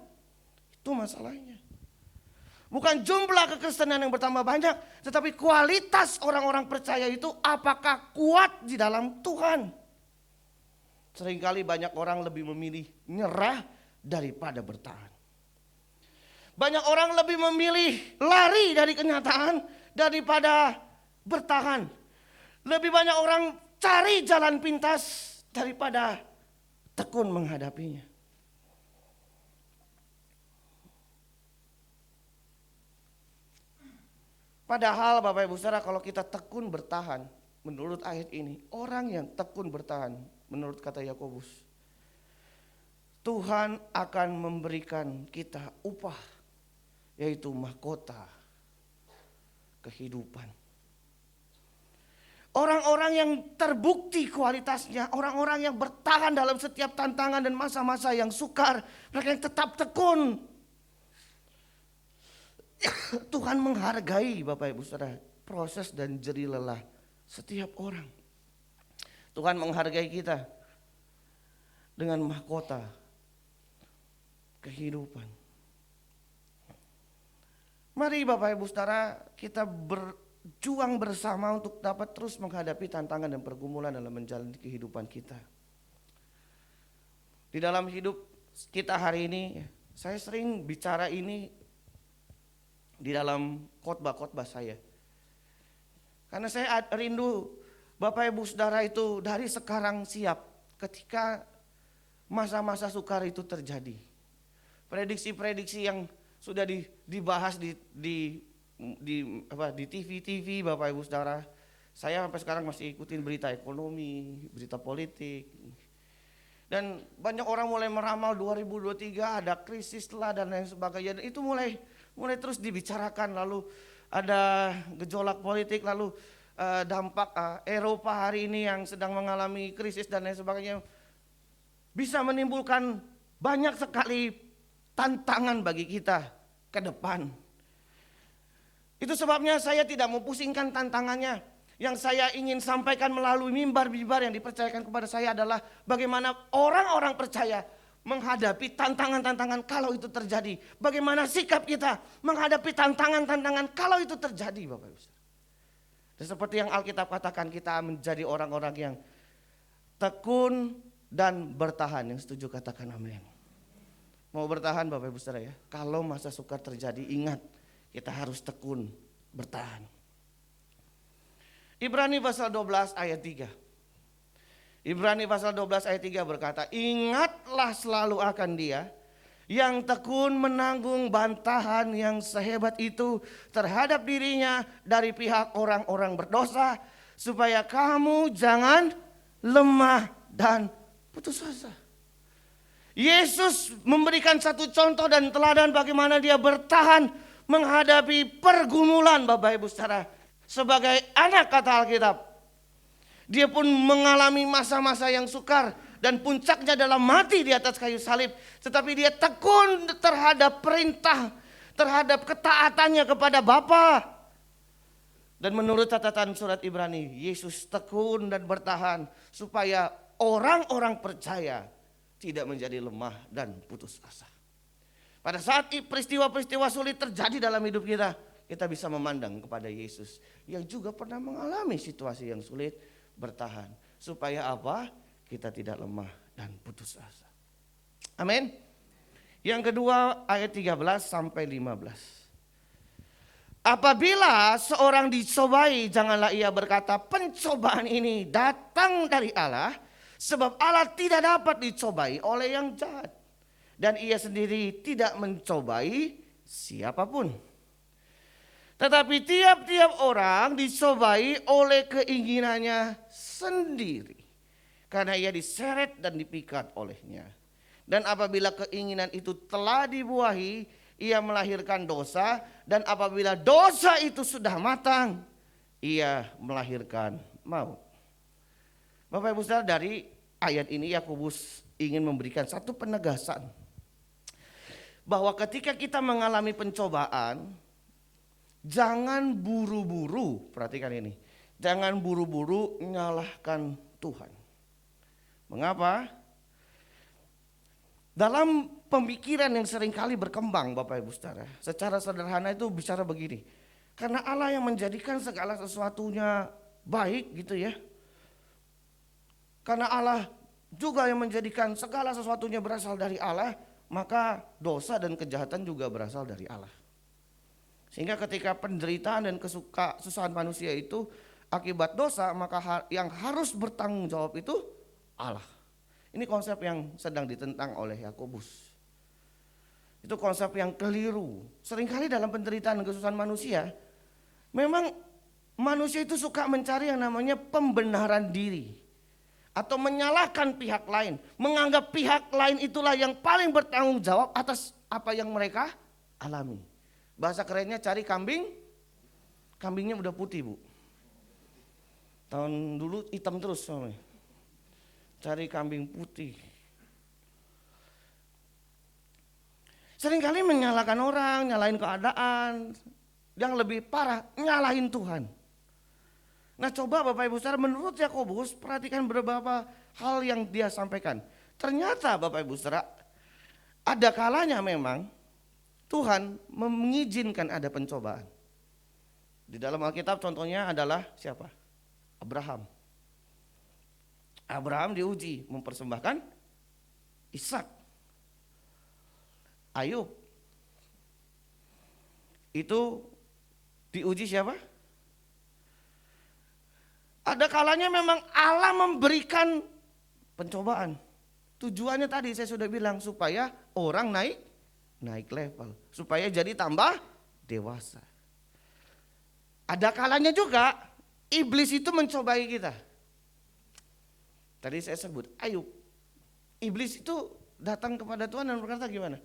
Itu masalahnya. Bukan jumlah kekristenan yang bertambah banyak, tetapi kualitas orang-orang percaya itu apakah kuat di dalam Tuhan. Seringkali banyak orang lebih memilih nyerah daripada bertahan. Banyak orang lebih memilih lari dari kenyataan daripada bertahan. Lebih banyak orang cari jalan pintas daripada tekun menghadapinya. Padahal Bapak Ibu Saudara, kalau kita tekun bertahan, menurut ayat ini, orang yang tekun bertahan, menurut kata Yakobus, Tuhan akan memberikan kita upah, yaitu mahkota kehidupan. Orang-orang yang terbukti kualitasnya, orang-orang yang bertahan dalam setiap tantangan dan masa-masa yang sukar, mereka yang tetap tekun. Tuhan menghargai Bapak Ibu Saudara proses dan jerih lelah setiap orang. Tuhan menghargai kita dengan mahkota kehidupan. Mari Bapak Ibu Saudara, kita berjuang bersama untuk dapat terus menghadapi tantangan dan pergumulan dalam menjalani kehidupan kita. Di dalam hidup kita hari ini, saya sering bicara ini di dalam khotbah-khotbah saya. Karena saya rindu Bapak Ibu Saudara itu dari sekarang siap ketika masa-masa sukar itu terjadi. Prediksi-prediksi yang sudah dibahas di TV Bapak Ibu Saudara. Saya sampai sekarang masih ikutin berita ekonomi, berita politik. Dan banyak orang mulai meramal 2023 ada krisis lah dan lain sebagainya. Itu mulai terus dibicarakan, lalu ada gejolak politik, lalu dampak Eropa hari ini yang sedang mengalami krisis dan lain sebagainya bisa menimbulkan banyak sekali tantangan bagi kita ke depan. Itu sebabnya saya tidak mau pusingkan tantangannya. Yang saya ingin sampaikan melalui mimbar-mimbar yang dipercayakan kepada saya adalah bagaimana orang-orang percaya menghadapi tantangan-tantangan kalau itu terjadi. Bagaimana sikap kita menghadapi tantangan-tantangan kalau itu terjadi Bapak Ibu. Dan seperti yang Alkitab katakan, kita menjadi orang-orang yang tekun dan bertahan. Yang setuju katakan amin. Mau bertahan Bapak Ibu Saudara ya. Kalau masa sukar terjadi, ingat kita harus tekun bertahan. Ibrani pasal 12 ayat 3. Ibrani pasal 12 ayat 3 berkata, ingatlah selalu akan Dia yang tekun menanggung bantahan yang sehebat itu terhadap dirinya dari pihak orang-orang berdosa, supaya kamu jangan lemah dan putus asa. Yesus memberikan satu contoh dan teladan bagaimana Dia bertahan menghadapi pergumulan Bapak Ibu Saudara. Sebagai anak kata Alkitab, dia pun mengalami masa-masa yang sukar dan puncaknya adalah mati di atas kayu salib. Tetapi dia tekun terhadap perintah, terhadap ketaatannya kepada Bapa. Dan menurut catatan surat Ibrani, Yesus tekun dan bertahan supaya orang-orang percaya tidak menjadi lemah dan putus asa. Pada saat peristiwa-peristiwa sulit terjadi dalam hidup kita, kita bisa memandang kepada Yesus yang juga pernah mengalami situasi yang sulit, bertahan. Supaya apa? Kita tidak lemah dan putus asa. Amin. Yang kedua ayat 13 sampai 15. Apabila seorang dicobai, janganlah ia berkata pencobaan ini datang dari Allah. Sebab Allah tidak dapat dicobai oleh yang jahat. Dan ia sendiri tidak mencobai siapapun. Tetapi tiap-tiap orang dicobai oleh keinginannya sendiri. Karena ia diseret dan dipikat olehnya. Dan apabila keinginan itu telah dibuahi, ia melahirkan dosa. Dan apabila dosa itu sudah matang, ia melahirkan maut. Bapak Ibu Saudara, dari ayat ini Yakobus ingin memberikan satu penegasan. Bahwa ketika kita mengalami pencobaan, jangan buru-buru, perhatikan ini. Jangan buru-buru menyalahkan Tuhan. Mengapa? Dalam pemikiran yang seringkali berkembang Bapak Ibu Saudara, secara sederhana itu bicara begini. Karena Allah yang menjadikan segala sesuatunya baik gitu ya. Karena Allah juga yang menjadikan segala sesuatunya berasal dari Allah, maka dosa dan kejahatan juga berasal dari Allah. Sehingga ketika penderitaan dan kesusahan manusia itu akibat dosa, maka yang harus bertanggung jawab itu Allah. Ini konsep yang sedang ditentang oleh Yakobus. Itu konsep yang keliru. Seringkali dalam penderitaan dan kesusahan manusia, memang manusia itu suka mencari yang namanya pembenaran diri. Atau menyalahkan pihak lain. Menganggap pihak lain itulah yang paling bertanggung jawab atas apa yang mereka alami. Bahasa kerennya cari kambing, kambingnya udah putih Bu. Tahun dulu hitam terus soalnya. Cari kambing putih. Seringkali menyalahkan orang, nyalahin keadaan. Yang lebih parah, nyalahin Tuhan. Nah coba Bapak Ibu Saudara, menurut Yakobus perhatikan beberapa hal yang dia sampaikan. Ternyata Bapak Ibu Saudara, ada kalanya memang Tuhan mengizinkan ada pencobaan. Di dalam Alkitab contohnya adalah siapa? Abraham. Abraham diuji mempersembahkan Ishak. Ayub itu diuji siapa? Ada kalanya memang Allah memberikan pencobaan. Tujuannya tadi saya sudah bilang supaya orang naik level, supaya jadi tambah dewasa. Ada kalanya juga iblis itu mencobai kita. Tadi saya sebut Ayub. Iblis itu datang kepada Tuhan dan berkata gimana?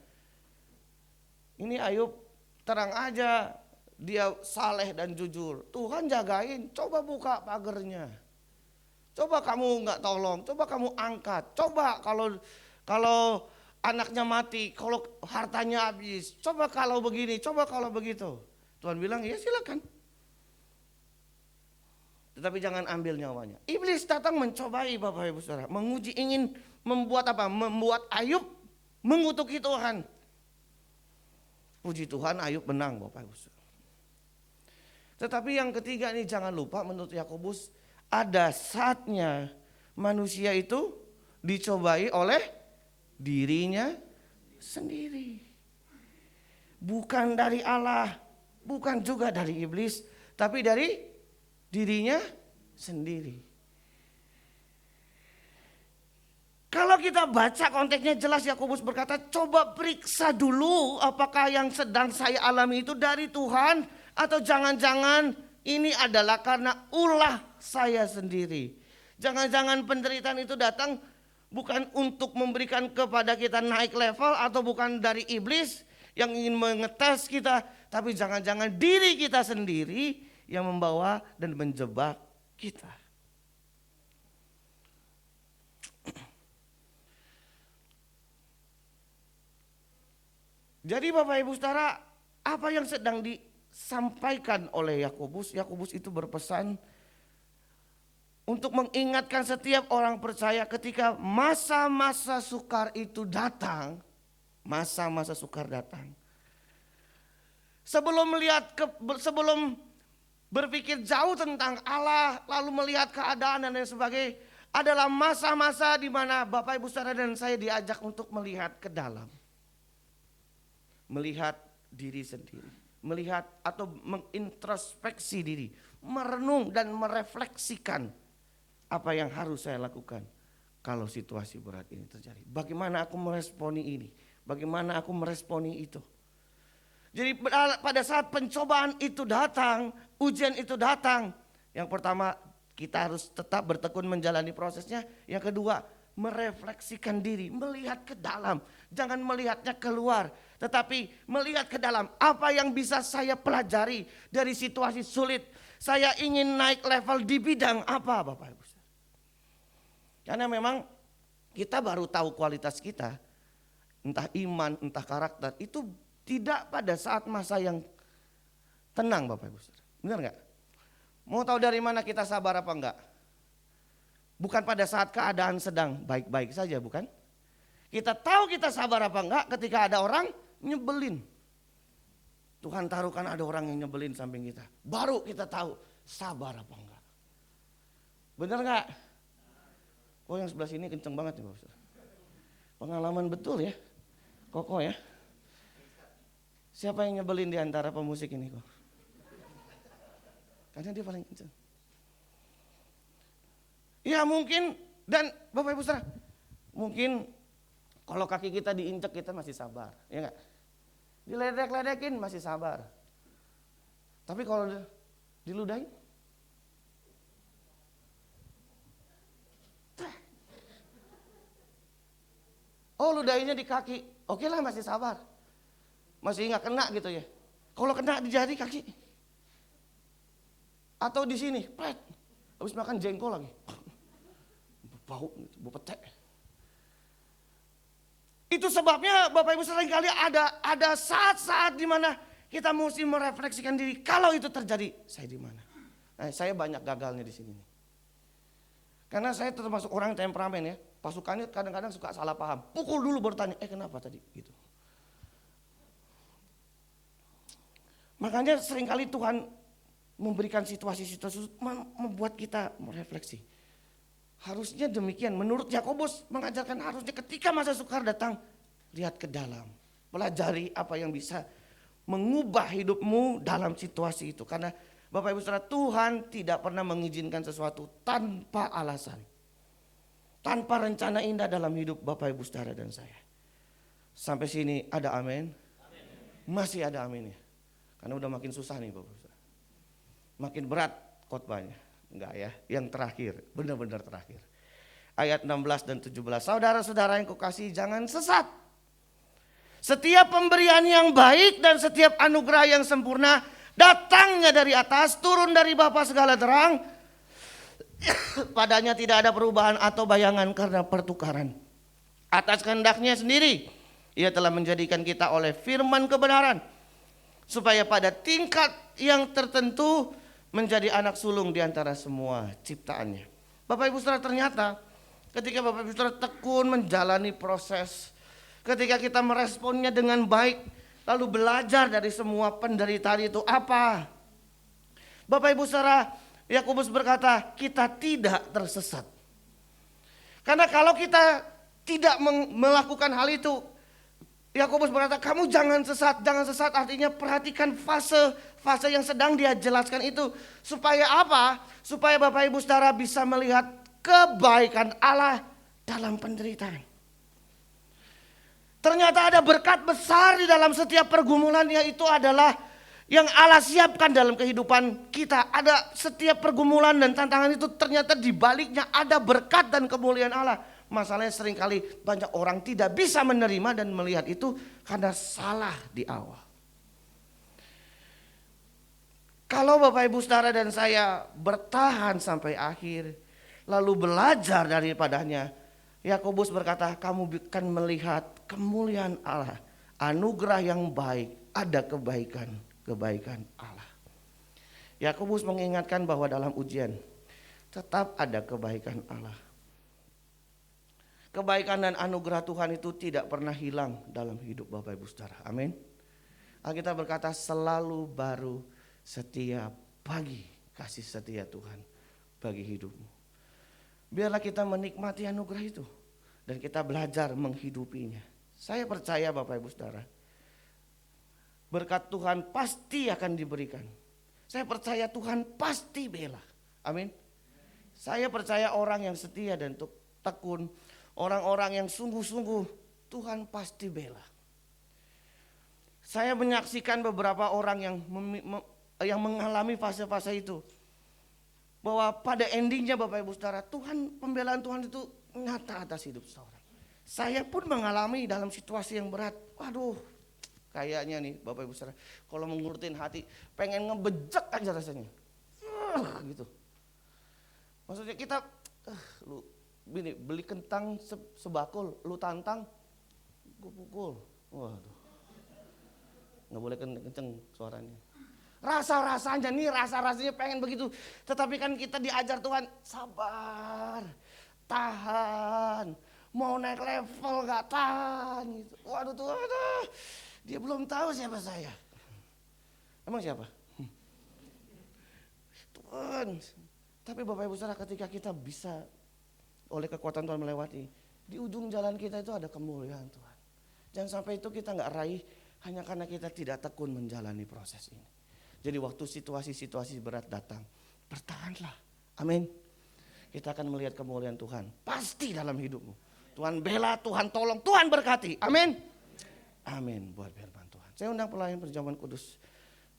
Ini Ayub terang aja dia saleh dan jujur. Tuhan jagain, coba buka pagernya. Coba kamu nggak tolong, coba kamu angkat. Coba kalau anaknya mati, kalau hartanya habis. Coba kalau begini, coba kalau begitu. Tuhan bilang ya silakan. Tetapi jangan ambil nyawanya. Iblis datang mencobai Bapak Ibu Saudara, menguji, ingin membuat apa? Membuat Ayub mengutuki Tuhan. Puji Tuhan Ayub menang Bapak Ibu Saudara. Tetapi yang ketiga ini jangan lupa menurut Yakobus ada saatnya manusia itu dicobai oleh dirinya sendiri. Bukan dari Allah, bukan juga dari iblis, tapi dari dirinya sendiri. Kalau kita baca konteksnya jelas Yakobus berkata, coba periksa dulu apakah yang sedang saya alami itu dari Tuhan atau jangan-jangan ini adalah karena ulah saya sendiri. Jangan-jangan penderitaan itu datang bukan untuk memberikan kepada kita naik level atau bukan dari iblis. yang ingin mengetes kita, tapi jangan-jangan diri kita sendiri yang membawa dan menjebak kita. Jadi Bapak Ibu Saudara, apa yang sedang disampaikan oleh Yakobus? Yakobus itu berpesan untuk mengingatkan setiap orang percaya ketika masa-masa sukar itu datang. Masa-masa sukar datang. Sebelum berpikir jauh tentang Allah, lalu melihat keadaan dan lain sebagainya, adalah masa-masa di mana Bapak Ibu Saudara dan saya diajak untuk melihat ke dalam. Melihat diri sendiri, melihat atau mengintrospeksi diri, merenung dan merefleksikan apa yang harus saya lakukan kalau situasi berat ini terjadi. Bagaimana aku meresponi ini, bagaimana aku meresponi itu. Jadi pada saat pencobaan itu datang, ujian itu datang, yang pertama kita harus tetap bertekun menjalani prosesnya. Yang kedua, merefleksikan diri, melihat ke dalam, jangan melihatnya keluar, tetapi melihat ke dalam. Apa yang bisa saya pelajari dari situasi sulit? Saya ingin naik level di bidang apa, Bapak Ibu? Karena memang kita baru tahu kualitas kita, entah iman, entah karakter, itu tidak pada saat masa yang tenang, Bapak Ibu. Benar nggak? Mau tahu dari mana kita sabar apa enggak? Bukan pada saat keadaan sedang baik-baik saja, bukan? Kita tahu kita sabar apa enggak ketika ada orang nyebelin. Tuhan taruhkan ada orang yang nyebelin samping kita. Baru kita tahu sabar apa enggak. Benar enggak? Oh, yang sebelah sini kenceng banget nih, Bapak. Pengalaman betul ya. Kokoh ya. Siapa yang nyebelin di antara pemusik ini kok? Karena dia paling kenceng. Ya mungkin, dan Bapak Ibu Saudara, mungkin kalau kaki kita diinjek kita masih sabar, ya enggak? Diledek-ledekin masih sabar. Tapi kalau diludahin, oh ludahinnya di kaki, oke lah masih sabar. Masih nggak kena gitu ya. Kalau kena di jari kaki, atau di sini, pret, habis makan jengkol lagi, bau, bau petek. Itu sebabnya Bapak Ibu seringkali ada saat-saat di mana kita mesti merefleksikan diri. Kalau itu terjadi, saya di mana? Nah, saya banyak gagalnya di sini. Karena saya termasuk orang temperamen ya. Pasukannya kadang-kadang suka salah paham. Pukul dulu baru tanya, kenapa tadi? Gitu. Makanya seringkali Tuhan memberikan situasi-situasi membuat kita merefleksi. Harusnya demikian. Menurut Yakobus mengajarkan harusnya ketika masa sukar datang, lihat ke dalam. Pelajari apa yang bisa mengubah hidupmu dalam situasi itu. Karena Bapak Ibu Saudara, Tuhan tidak pernah mengizinkan sesuatu tanpa alasan. Tanpa rencana indah dalam hidup Bapak Ibu Saudara dan saya. Sampai sini ada amin? Masih ada amin ya? Karena udah makin susah nih Bapak Ibu Saudara. Makin berat khotbahnya. Enggak ya, yang terakhir, benar-benar terakhir. Ayat 16 dan 17. Saudara-saudara yang kukasihi, jangan sesat. Setiap pemberian yang baik dan setiap anugerah yang sempurna datangnya dari atas, turun dari Bapa segala terang. Padanya tidak ada perubahan atau bayangan karena pertukaran. Atas kehendaknya sendiri, Ia telah menjadikan kita oleh firman kebenaran, supaya pada tingkat yang tertentu menjadi anak sulung di antara semua ciptaannya. Bapak Ibu Saudara, ternyata ketika Bapak Ibu Saudara tekun menjalani proses, ketika kita meresponnya dengan baik, lalu belajar dari semua penderitaan itu apa? Bapak Ibu Saudara, Yakobus berkata kita tidak tersesat. Karena kalau kita tidak melakukan hal itu, Yakobus berkata kamu jangan sesat. Jangan sesat artinya perhatikan fase yang sedang dia jelaskan itu. Supaya apa? Supaya Bapak Ibu Saudara bisa melihat kebaikan Allah dalam penderitaan. Ternyata ada berkat besar di dalam setiap pergumulan, yaitu adalah yang Allah siapkan dalam kehidupan kita. Ada setiap pergumulan dan tantangan itu ternyata di baliknya ada berkat dan kemuliaan Allah. Masalahnya seringkali banyak orang tidak bisa menerima dan melihat itu karena salah di awal. Kalau Bapak Ibu Saudara dan saya bertahan sampai akhir, lalu belajar daripadanya, Yakobus berkata, kamu akan melihat kemuliaan Allah, anugerah yang baik, ada kebaikan Allah. Yakobus mengingatkan bahwa dalam ujian tetap ada kebaikan Allah. Kebaikan dan anugerah Tuhan itu tidak pernah hilang dalam hidup Bapak Ibu Saudara. Amin. Alkitab berkata selalu baru setiap pagi kasih setia Tuhan bagi hidupmu. Biarlah kita menikmati anugerah itu dan kita belajar menghidupinya. Saya percaya Bapak Ibu Saudara, berkat Tuhan pasti akan diberikan. Saya percaya Tuhan pasti bela. Amin. Saya percaya orang yang setia dan tekun, orang-orang yang sungguh-sungguh, Tuhan pasti bela. Saya menyaksikan beberapa orang yang mengalami fase-fase itu. Bahwa pada endingnya Bapak Ibu Saudara, pembelaan Tuhan itu nyata atas hidup seorang. Saya pun mengalami dalam situasi yang berat. Waduh, kayaknya nih Bapak Ibu Saudara, kalau mengurutin hati pengen ngebejek aja rasanya. Gitu. Maksudnya kita lu beli kentang sebakul, lu tantang, gue pukul. Waduh. Nggak boleh kenceng suaranya. Rasa-rasanya pengen begitu. Tetapi kan kita diajar Tuhan, sabar, tahan. Mau naik level gak tahan gitu. Waduh Tuhan, dia belum tahu siapa saya. Emang siapa? Tuhan. Tapi Bapak Ibu Saudara, ketika kita bisa oleh kekuatan Tuhan melewati, di ujung jalan kita itu ada kemuliaan Tuhan. Jangan sampai itu kita gak raih hanya karena kita tidak tekun menjalani proses ini. Jadi waktu situasi-situasi berat datang, bertahanlah. Amin. Kita akan melihat kemuliaan Tuhan pasti dalam hidupmu. Tuhan bela, Tuhan tolong, Tuhan berkati. Amin. Amin buat firman Tuhan. Saya undang pelayan perjamuan kudus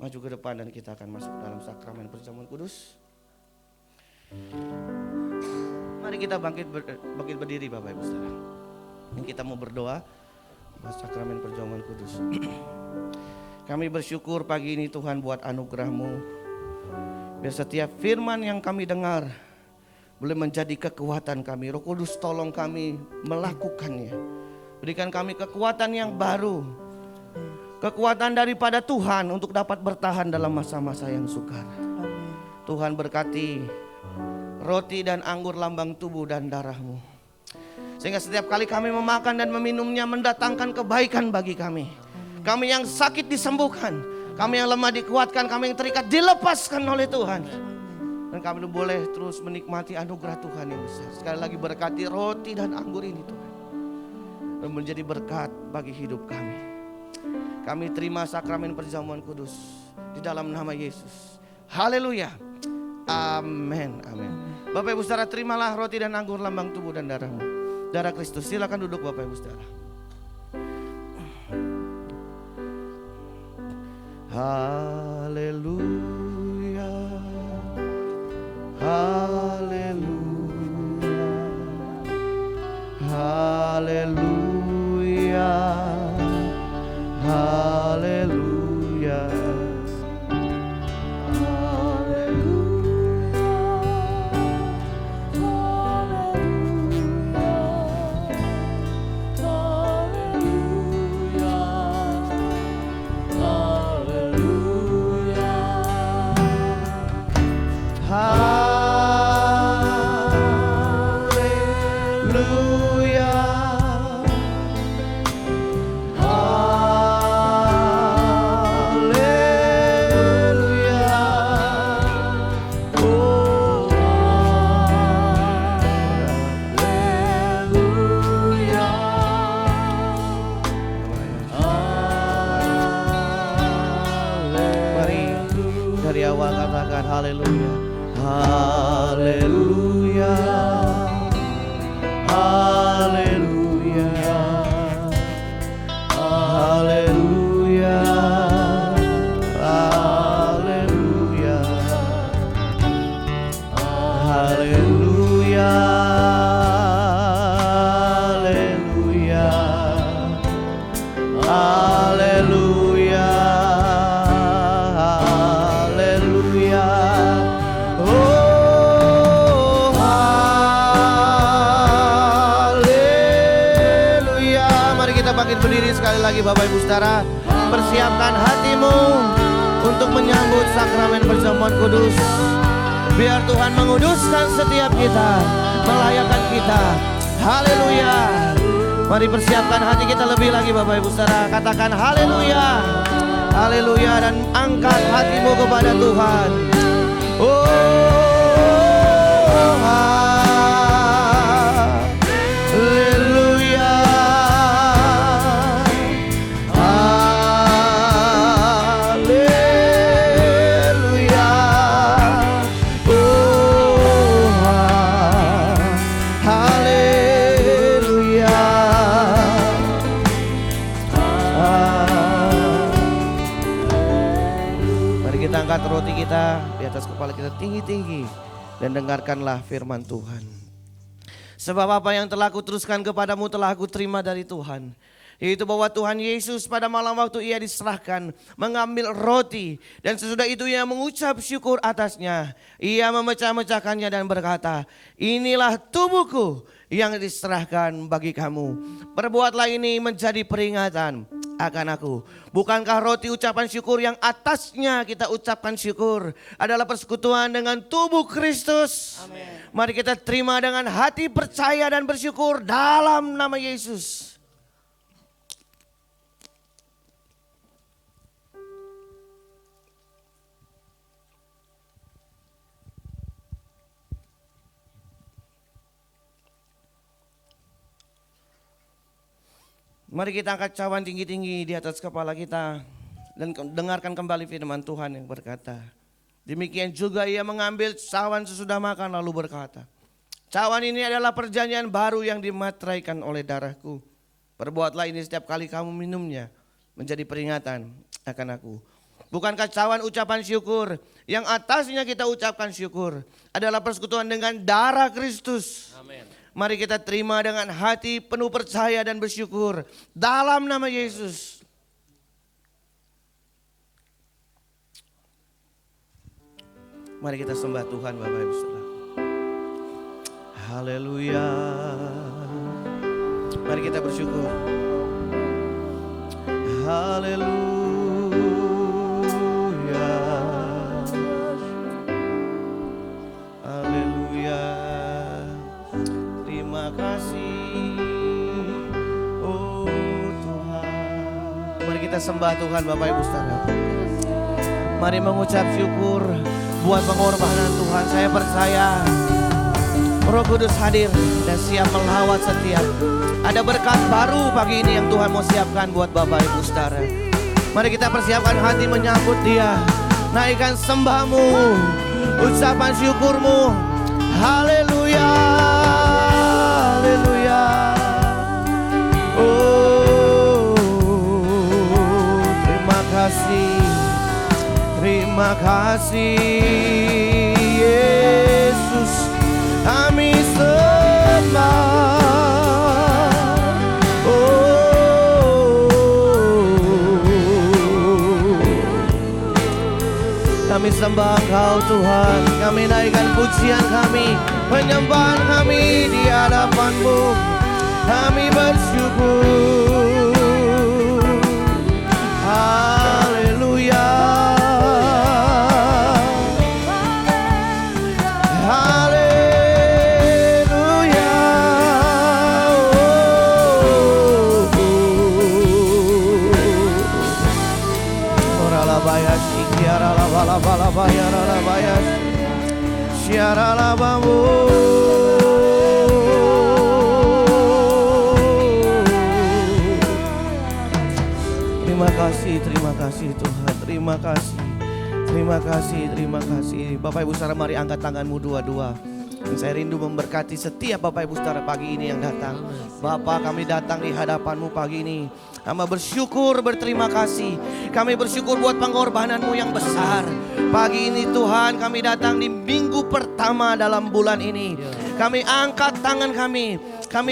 maju ke depan dan kita akan masuk dalam sakramen perjamuan kudus. Mari kita bangkit berdiri Bapak Ibu Saudara. Kita mau berdoa buat sakramen perjamuan kudus. Kami bersyukur pagi ini Tuhan buat anugerah-Mu. Biar setiap firman yang kami dengar boleh menjadi kekuatan kami. Roh Kudus tolong kami melakukannya. Berikan kami kekuatan yang baru. Kekuatan daripada Tuhan untuk dapat bertahan dalam masa-masa yang sukar. Tuhan berkati roti dan anggur lambang tubuh dan darah-Mu. Sehingga setiap kali kami memakan dan meminumnya mendatangkan kebaikan bagi kami. Kami yang sakit disembuhkan, kami yang lemah dikuatkan, kami yang terikat dilepaskan oleh Tuhan. Dan kami boleh terus menikmati anugerah Tuhan yang besar. Sekali lagi berkati roti dan anggur ini Tuhan, dan menjadi berkat bagi hidup kami. Kami terima sakramen perjamuan kudus di dalam nama Yesus. Haleluya. Amin. Amin. Bapak Ibu Saudara, terimalah roti dan anggur lambang tubuh dan darah-Mu. Darah Kristus. Silakan duduk Bapak Ibu Saudara. Haleluya, haleluya, haleluya, haleluya, haleluya, haleluya, haleluya, haleluya, haleluya, haleluya. berdiri sekali lagi Bapak Ibu Saudara. Persiapkan hatimu untuk menyambut sakramen perjamuan kudus. Biar Tuhan menguduskan setiap kita, melayakkan kita. Haleluya. Mari persiapkan hati kita lebih lagi Bapak Ibu Saudara. Katakan haleluya. Haleluya dan angkat hatimu kepada Tuhan. Oh, haleluya. Haleluya. Oh, haleluya. Mari kita angkat roti kita di atas kepala kita tinggi-tinggi dan dengarkanlah firman Tuhan. Sebab apa yang telah kuteruskan kepadamu telah aku terima dari Tuhan. Yaitu bahwa Tuhan Yesus pada malam waktu ia diserahkan mengambil roti. Dan sesudah itu ia mengucap syukur atasnya. Ia memecah-mecahkannya dan berkata, inilah tubuhku yang diserahkan bagi kamu. Perbuatlah ini menjadi peringatan akan aku. Bukankah roti ucapan syukur yang atasnya kita ucapkan syukur adalah persekutuan dengan tubuh Kristus? Amen. Mari kita terima dengan hati percaya dan bersyukur dalam nama Yesus. Mari kita angkat cawan tinggi-tinggi di atas kepala kita dan dengarkan kembali firman Tuhan yang berkata, demikian juga ia mengambil cawan sesudah makan lalu berkata, cawan ini adalah perjanjian baru yang dimateraikan oleh darahku. Perbuatlah ini setiap kali kamu minumnya menjadi peringatan akan aku. Bukankah cawan ucapan syukur yang atasnya kita ucapkan syukur adalah persekutuan dengan darah Kristus? Amin. Mari kita terima dengan hati penuh percaya dan bersyukur dalam nama Yesus. Mari kita sembah Tuhan Bapak Ibu Saudara. Haleluya. Mari kita bersyukur. Haleluya. Haleluya. Terima kasih, oh Tuhan. Mari kita sembah Tuhan Bapak Ibu Saudara. Mari mengucap syukur buat pengorbanan Tuhan. Saya percaya Roh Kudus hadir dan siap melawat setiap. Ada berkat baru pagi ini yang Tuhan mau siapkan buat Bapak Ibu Saudara. Mari kita persiapkan hati menyambut Dia. Naikkan sembahmu, ucapan syukurmu. Haleluya. Haleluya. Oh, terima kasih. Terima kasih Yesus. Kami sembah. Kami sembah Engkau Tuhan. Kami naikkan pujian kami, penyembahan kami di hadapan-Mu. Kami bersyukur. Haleluya. Haleluya. Orala bayas ikiara la bala bala bayara la bayas siara la bamu. Terima kasih Tuhan, terima kasih, terima kasih, terima kasih. Bapak Ibu Saudara, mari angkat tanganmu dua-dua. Dan saya rindu memberkati setiap Bapak Ibu Saudara pagi ini yang datang. Bapak, kami datang di hadapan-Mu pagi ini. Kami bersyukur, berterima kasih. Kami bersyukur buat pengorbanan-Mu yang besar. Pagi ini Tuhan, kami datang di minggu pertama dalam bulan ini. Kami angkat tangan kami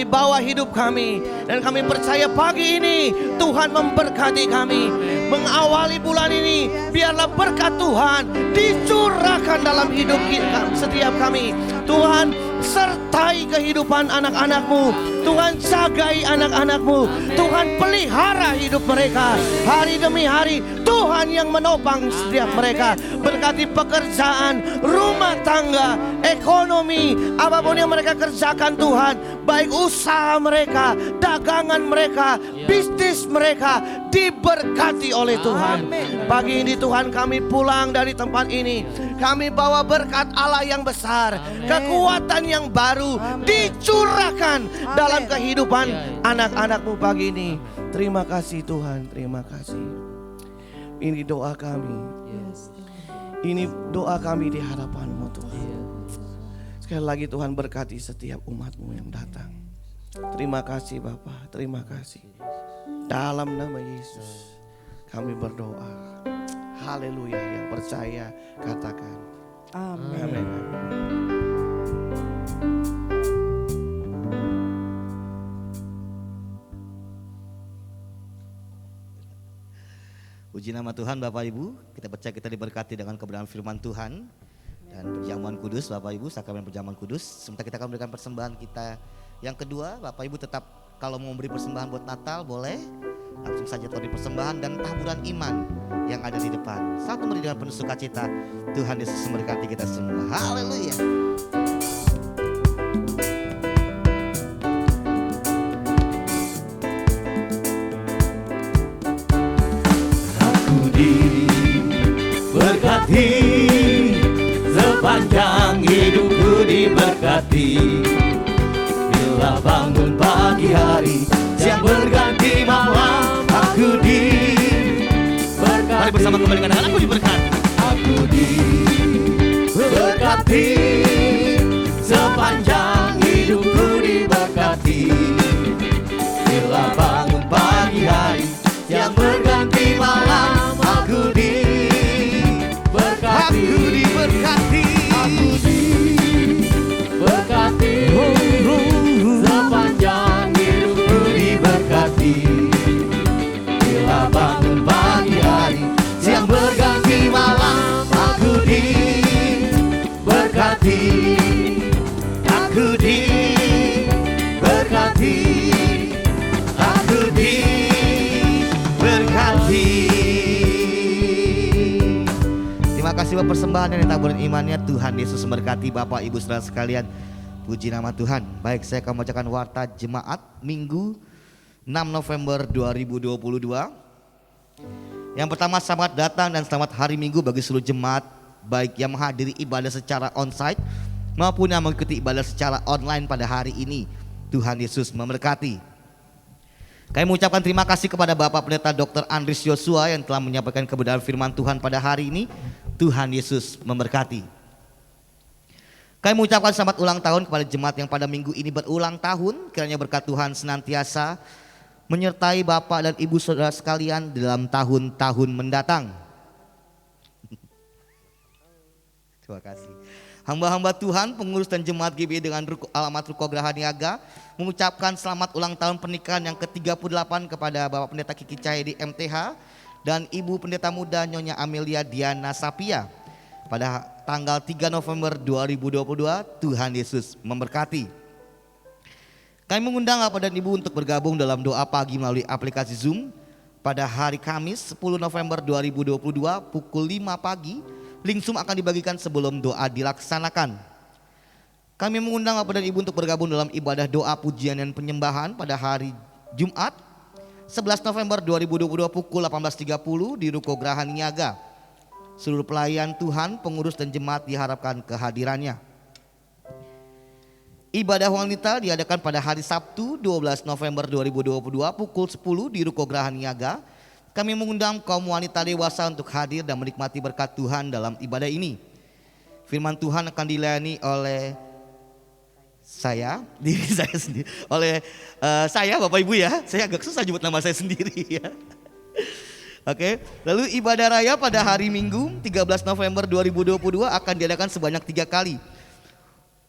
bawa hidup kami. Dan kami percaya pagi ini Tuhan memberkati kami. Mengawali bulan ini, biarlah berkat Tuhan dicurahkan dalam hidup kita, setiap kami. Tuhan sertai kehidupan anak-anak-Mu. Tuhan jagai anak-anak-Mu. Tuhan pelihara hidup mereka. Hari demi hari Tuhan yang menopang setiap mereka. Berkati pekerjaan, rumah tangga, ekonomi, apapun yang mereka kerjakan Tuhan. Baik usaha mereka, dagangan mereka, bisnis mereka diberkati oleh Tuhan. Pagi ini Tuhan kami pulang dari tempat ini. Kami bawa berkat Allah yang besar. Kekuatan yang baru dicurahkan dalam kehidupan anak-anak-Mu pagi ini. Terima kasih Tuhan, terima kasih. Ini doa kami. Ini doa kami di hadapan-Mu Tuhan. Sekali lagi Tuhan berkati setiap umat-Mu yang datang. Terima kasih Bapa, terima kasih. Dalam nama Yesus kami berdoa. Haleluya, yang percaya katakan Amin. amin. Puji nama Tuhan Bapak Ibu, kita percaya kita diberkati dengan kebenaran firman Tuhan dan perjamuan kudus Bapak Ibu, sakramen perjamuan kudus. Sementara kita akan memberikan persembahan kita yang kedua, Bapak Ibu tetap kalau mau memberi persembahan buat Natal boleh, langsung saja taruh di persembahan dan taburan iman yang ada di depan. Saat memberi dengan penuh sukacita, Tuhan Yesus memberkati kita semua. Haleluya. Diberkati, sepanjang hidupku diberkati. Bila bangun pagi hari, siang berganti malam, aku diberkati. Mari bersama kembali katakan aku diberkati. Aku diberkati, sepanjang hidupku diberkati. Bila bangun pagi hari, siang berganti malam, aku diberkati. Aku diberkati. Aku diberkati, sepanjang hidupku diberkati. Bila bangun pagi hari, siang berganti malam, aku diberkati. Aku diberkati, aku diberkati. Terima kasih buat persembahan dan taburan imannya. Tuhan Yesus memberkati Bapak Ibu saudara sekalian. Puji nama Tuhan. Baik, saya akan membacakan warta jemaat Minggu 6 November 2022. Yang pertama, selamat datang dan selamat hari Minggu bagi seluruh jemaat, baik yang menghadiri ibadah secara onsite maupun yang mengikuti ibadah secara online pada hari ini. Tuhan Yesus memberkati. Kami mengucapkan terima kasih kepada Bapak Pendeta Dr. Andris Yosua yang telah menyampaikan kebenaran firman Tuhan pada hari ini. Tuhan Yesus memberkati. Kami mengucapkan selamat ulang tahun kepada jemaat yang pada minggu ini berulang tahun. Kiranya berkat Tuhan senantiasa menyertai Bapak dan Ibu saudara sekalian dalam tahun-tahun mendatang. Terima kasih. Hamba-hamba Tuhan, pengurus dan jemaat GBI dengan alamat Ruko Geraha Niaga mengucapkan selamat ulang tahun pernikahan yang ke-38 kepada Bapak Pendeta Kiki Cahyadi MTH dan Ibu Pendeta Muda Nyonya Amelia Diana Sapia pada tanggal 3 November 2022. Tuhan Yesus memberkati. Kami mengundang Bapak dan Ibu untuk bergabung dalam doa pagi melalui aplikasi Zoom pada hari Kamis 10 November 2022 pukul 5 pagi. Link Zoom akan dibagikan sebelum doa dilaksanakan. Kami mengundang Bapak dan Ibu untuk bergabung dalam ibadah doa pujian dan penyembahan pada hari Jumat 11 November 2022 pukul 18.30 di Ruko Geraha Niaga. Seluruh pelayan Tuhan, pengurus dan jemaat diharapkan kehadirannya. Ibadah wanita diadakan pada hari Sabtu 12 November 2022 pukul 10 di Ruko Geraha Niaga. Kami mengundang kaum wanita dewasa untuk hadir dan menikmati berkat Tuhan dalam ibadah ini. Firman Tuhan akan dilayani oleh diri saya sendiri, oleh saya Bapak Ibu ya. Saya agak susah nyebut nama saya sendiri ya. Oke, lalu ibadah raya pada hari Minggu 13 November 2022 akan diadakan sebanyak 3 kali.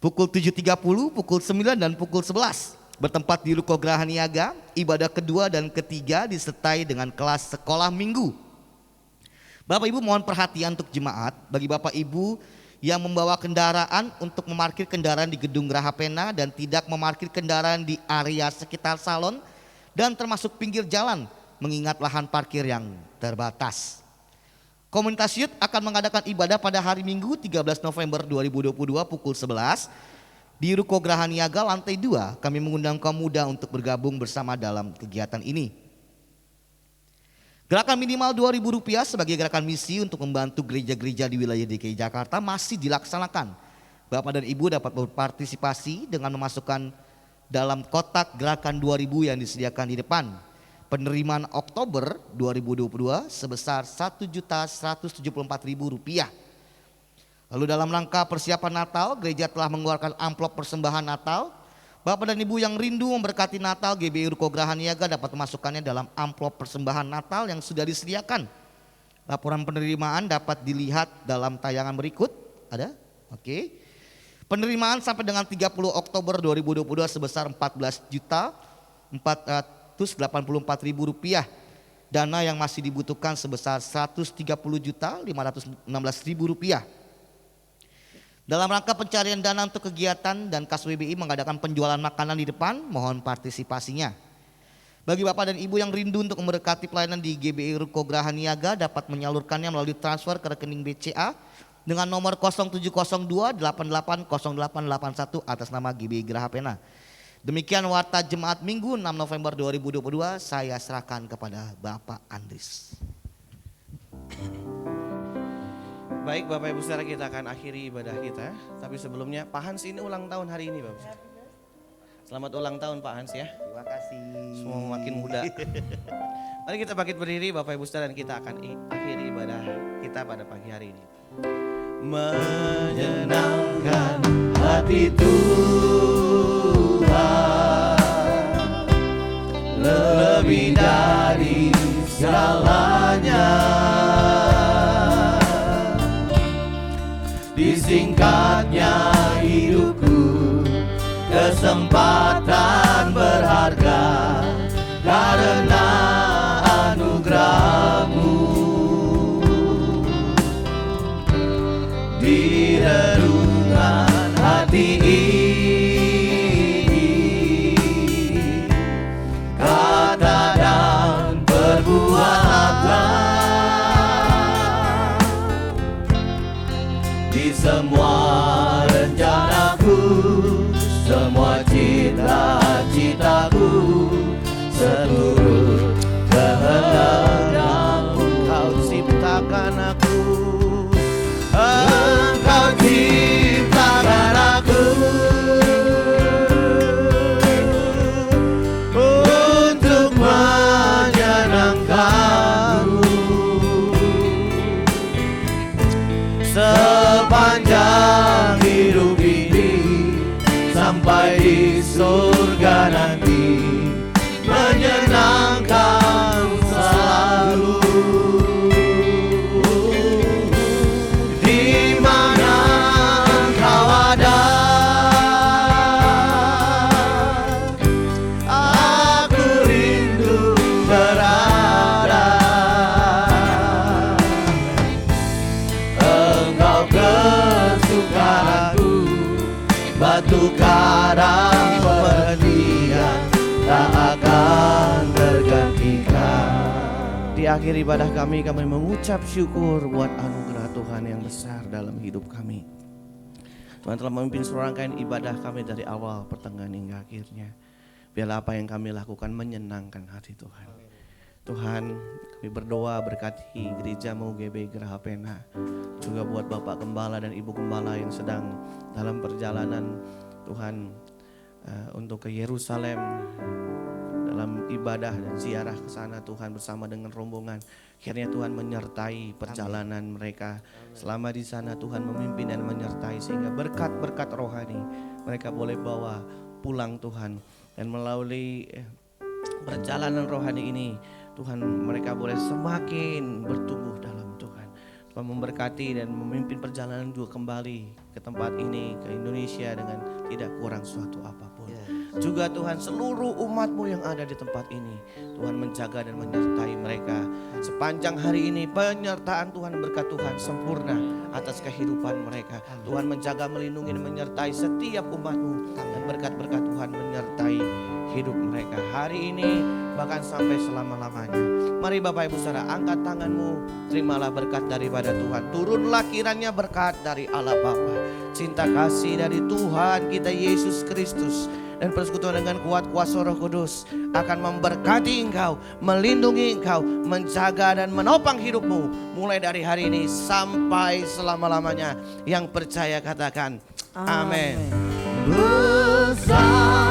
Pukul 7.30, pukul 9 dan pukul 11. Bertempat di Ruko Geraha Niaga. Ibadah kedua dan ketiga disertai dengan kelas sekolah minggu. Bapak Ibu mohon perhatian untuk jemaat. Bagi Bapak Ibu yang membawa kendaraan untuk memarkir kendaraan di gedung Geraha Pena dan tidak memarkir kendaraan di area sekitar salon dan termasuk pinggir jalan mengingat lahan parkir yang terbatas. Komunitas Youth akan mengadakan ibadah pada hari Minggu 13 November 2022 pukul 11 di Ruko Geraha Niaga lantai 2. Kami mengundang kaum muda untuk bergabung bersama dalam kegiatan ini. Gerakan minimal Rp2.000 sebagai gerakan misi untuk membantu gereja-gereja di wilayah DKI Jakarta masih dilaksanakan. Bapak dan Ibu dapat berpartisipasi dengan memasukkan dalam kotak gerakan 2.000 yang disediakan di depan. Penerimaan Oktober 2022 sebesar Rp1.174.000. Lalu dalam rangka persiapan Natal, gereja telah mengeluarkan amplop persembahan Natal. Bapak dan Ibu yang rindu memberkati Natal, GBI Ruko Geraha Niaga dapat memasukkannya dalam amplop persembahan Natal yang sudah disediakan. Laporan penerimaan dapat dilihat dalam tayangan berikut. Ada? Oke. Penerimaan sampai dengan 30 Oktober 2022 sebesar Rp14.484.000. Dana yang masih dibutuhkan sebesar Rp130.516.000. Dalam rangka pencarian dana untuk kegiatan dan KSWBI mengadakan penjualan makanan di depan, mohon partisipasinya. Bagi Bapak dan Ibu yang rindu untuk memberkati pelayanan di GBI Ruko Geraha Niaga dapat menyalurkannya melalui transfer ke rekening BCA dengan nomor 0702880881 atas nama GBI Geraha Pena. Demikian warta jemaat Minggu 6 November 2022, saya serahkan kepada Bapak Andris. Baik Bapak Ibu saudara, kita akan akhiri ibadah kita. Tapi sebelumnya Pak Hans ini ulang tahun hari ini Bapak. Selamat ulang tahun Pak Hans ya. Terima kasih. Semua makin muda. Mari kita bangkit berdiri Bapak Ibu saudara, dan kita akan akhiri ibadah kita pada pagi hari ini. Menyenangkan hati Tuhan lebih dari segalanya. Disingkatnya hidupku, kesempatan berharga karena anugerah-Mu. Di renungan hati ini, kata dan perbuatan, di semua rencanaku, semua cita-citaku, seluruh kehendak-Mu. Engkau ciptakan aku, Engkau ciptakan aku untuk menyenangkan-Mu. Sepanjang hidup ini sampai di surga nanti, menyenangkan selalu. Di mana Engkau ada, aku rindu berada. Engkau kesukaanku, batu karang perhentian, tak akan tergantikan. di akhir ibadah kami mengucap syukur buat anugerah Tuhan yang besar dalam hidup kami. Tuhan telah memimpin seluruh rangkaian ibadah kami dari awal, pertengahan hingga akhirnya. Biarlah apa yang kami lakukan menyenangkan hati Tuhan. Tuhan, kami berdoa berkati gereja-Mu GBI Geraha Pena, juga buat Bapak Gembala dan Ibu Gembala yang sedang dalam perjalanan Tuhan untuk ke Yerusalem dalam ibadah dan ziarah ke sana Tuhan bersama dengan rombongan. Akhirnya Tuhan menyertai perjalanan mereka selama di sana. Tuhan memimpin dan menyertai sehingga berkat-berkat rohani mereka boleh bawa pulang Tuhan. Dan melalui perjalanan rohani ini Tuhan, mereka boleh semakin bertumbuh dalam Tuhan. Tuhan memberkati dan memimpin perjalanan juga kembali ke tempat ini, ke Indonesia dengan tidak kurang suatu apapun. Juga Tuhan seluruh umat-Mu yang ada di tempat ini. Tuhan menjaga dan menyertai mereka. Sepanjang hari ini penyertaan Tuhan, berkat Tuhan sempurna atas kehidupan mereka. Tuhan menjaga, melindungi dan menyertai setiap umat-Mu. Dan berkat-berkat Tuhan menyertai hidup mereka hari ini bahkan sampai selama-lamanya. Mari Bapak Ibu Saudara, angkat tanganmu, terimalah berkat daripada Tuhan. Turunlah kiranya berkat dari Allah Bapa, cinta kasih dari Tuhan kita Yesus Kristus, dan persekutuan dengan kuat kuasa Roh Kudus akan memberkati engkau, melindungi engkau, menjaga dan menopang hidupmu mulai dari hari ini sampai selama-lamanya. Yang percaya katakan amin. Besar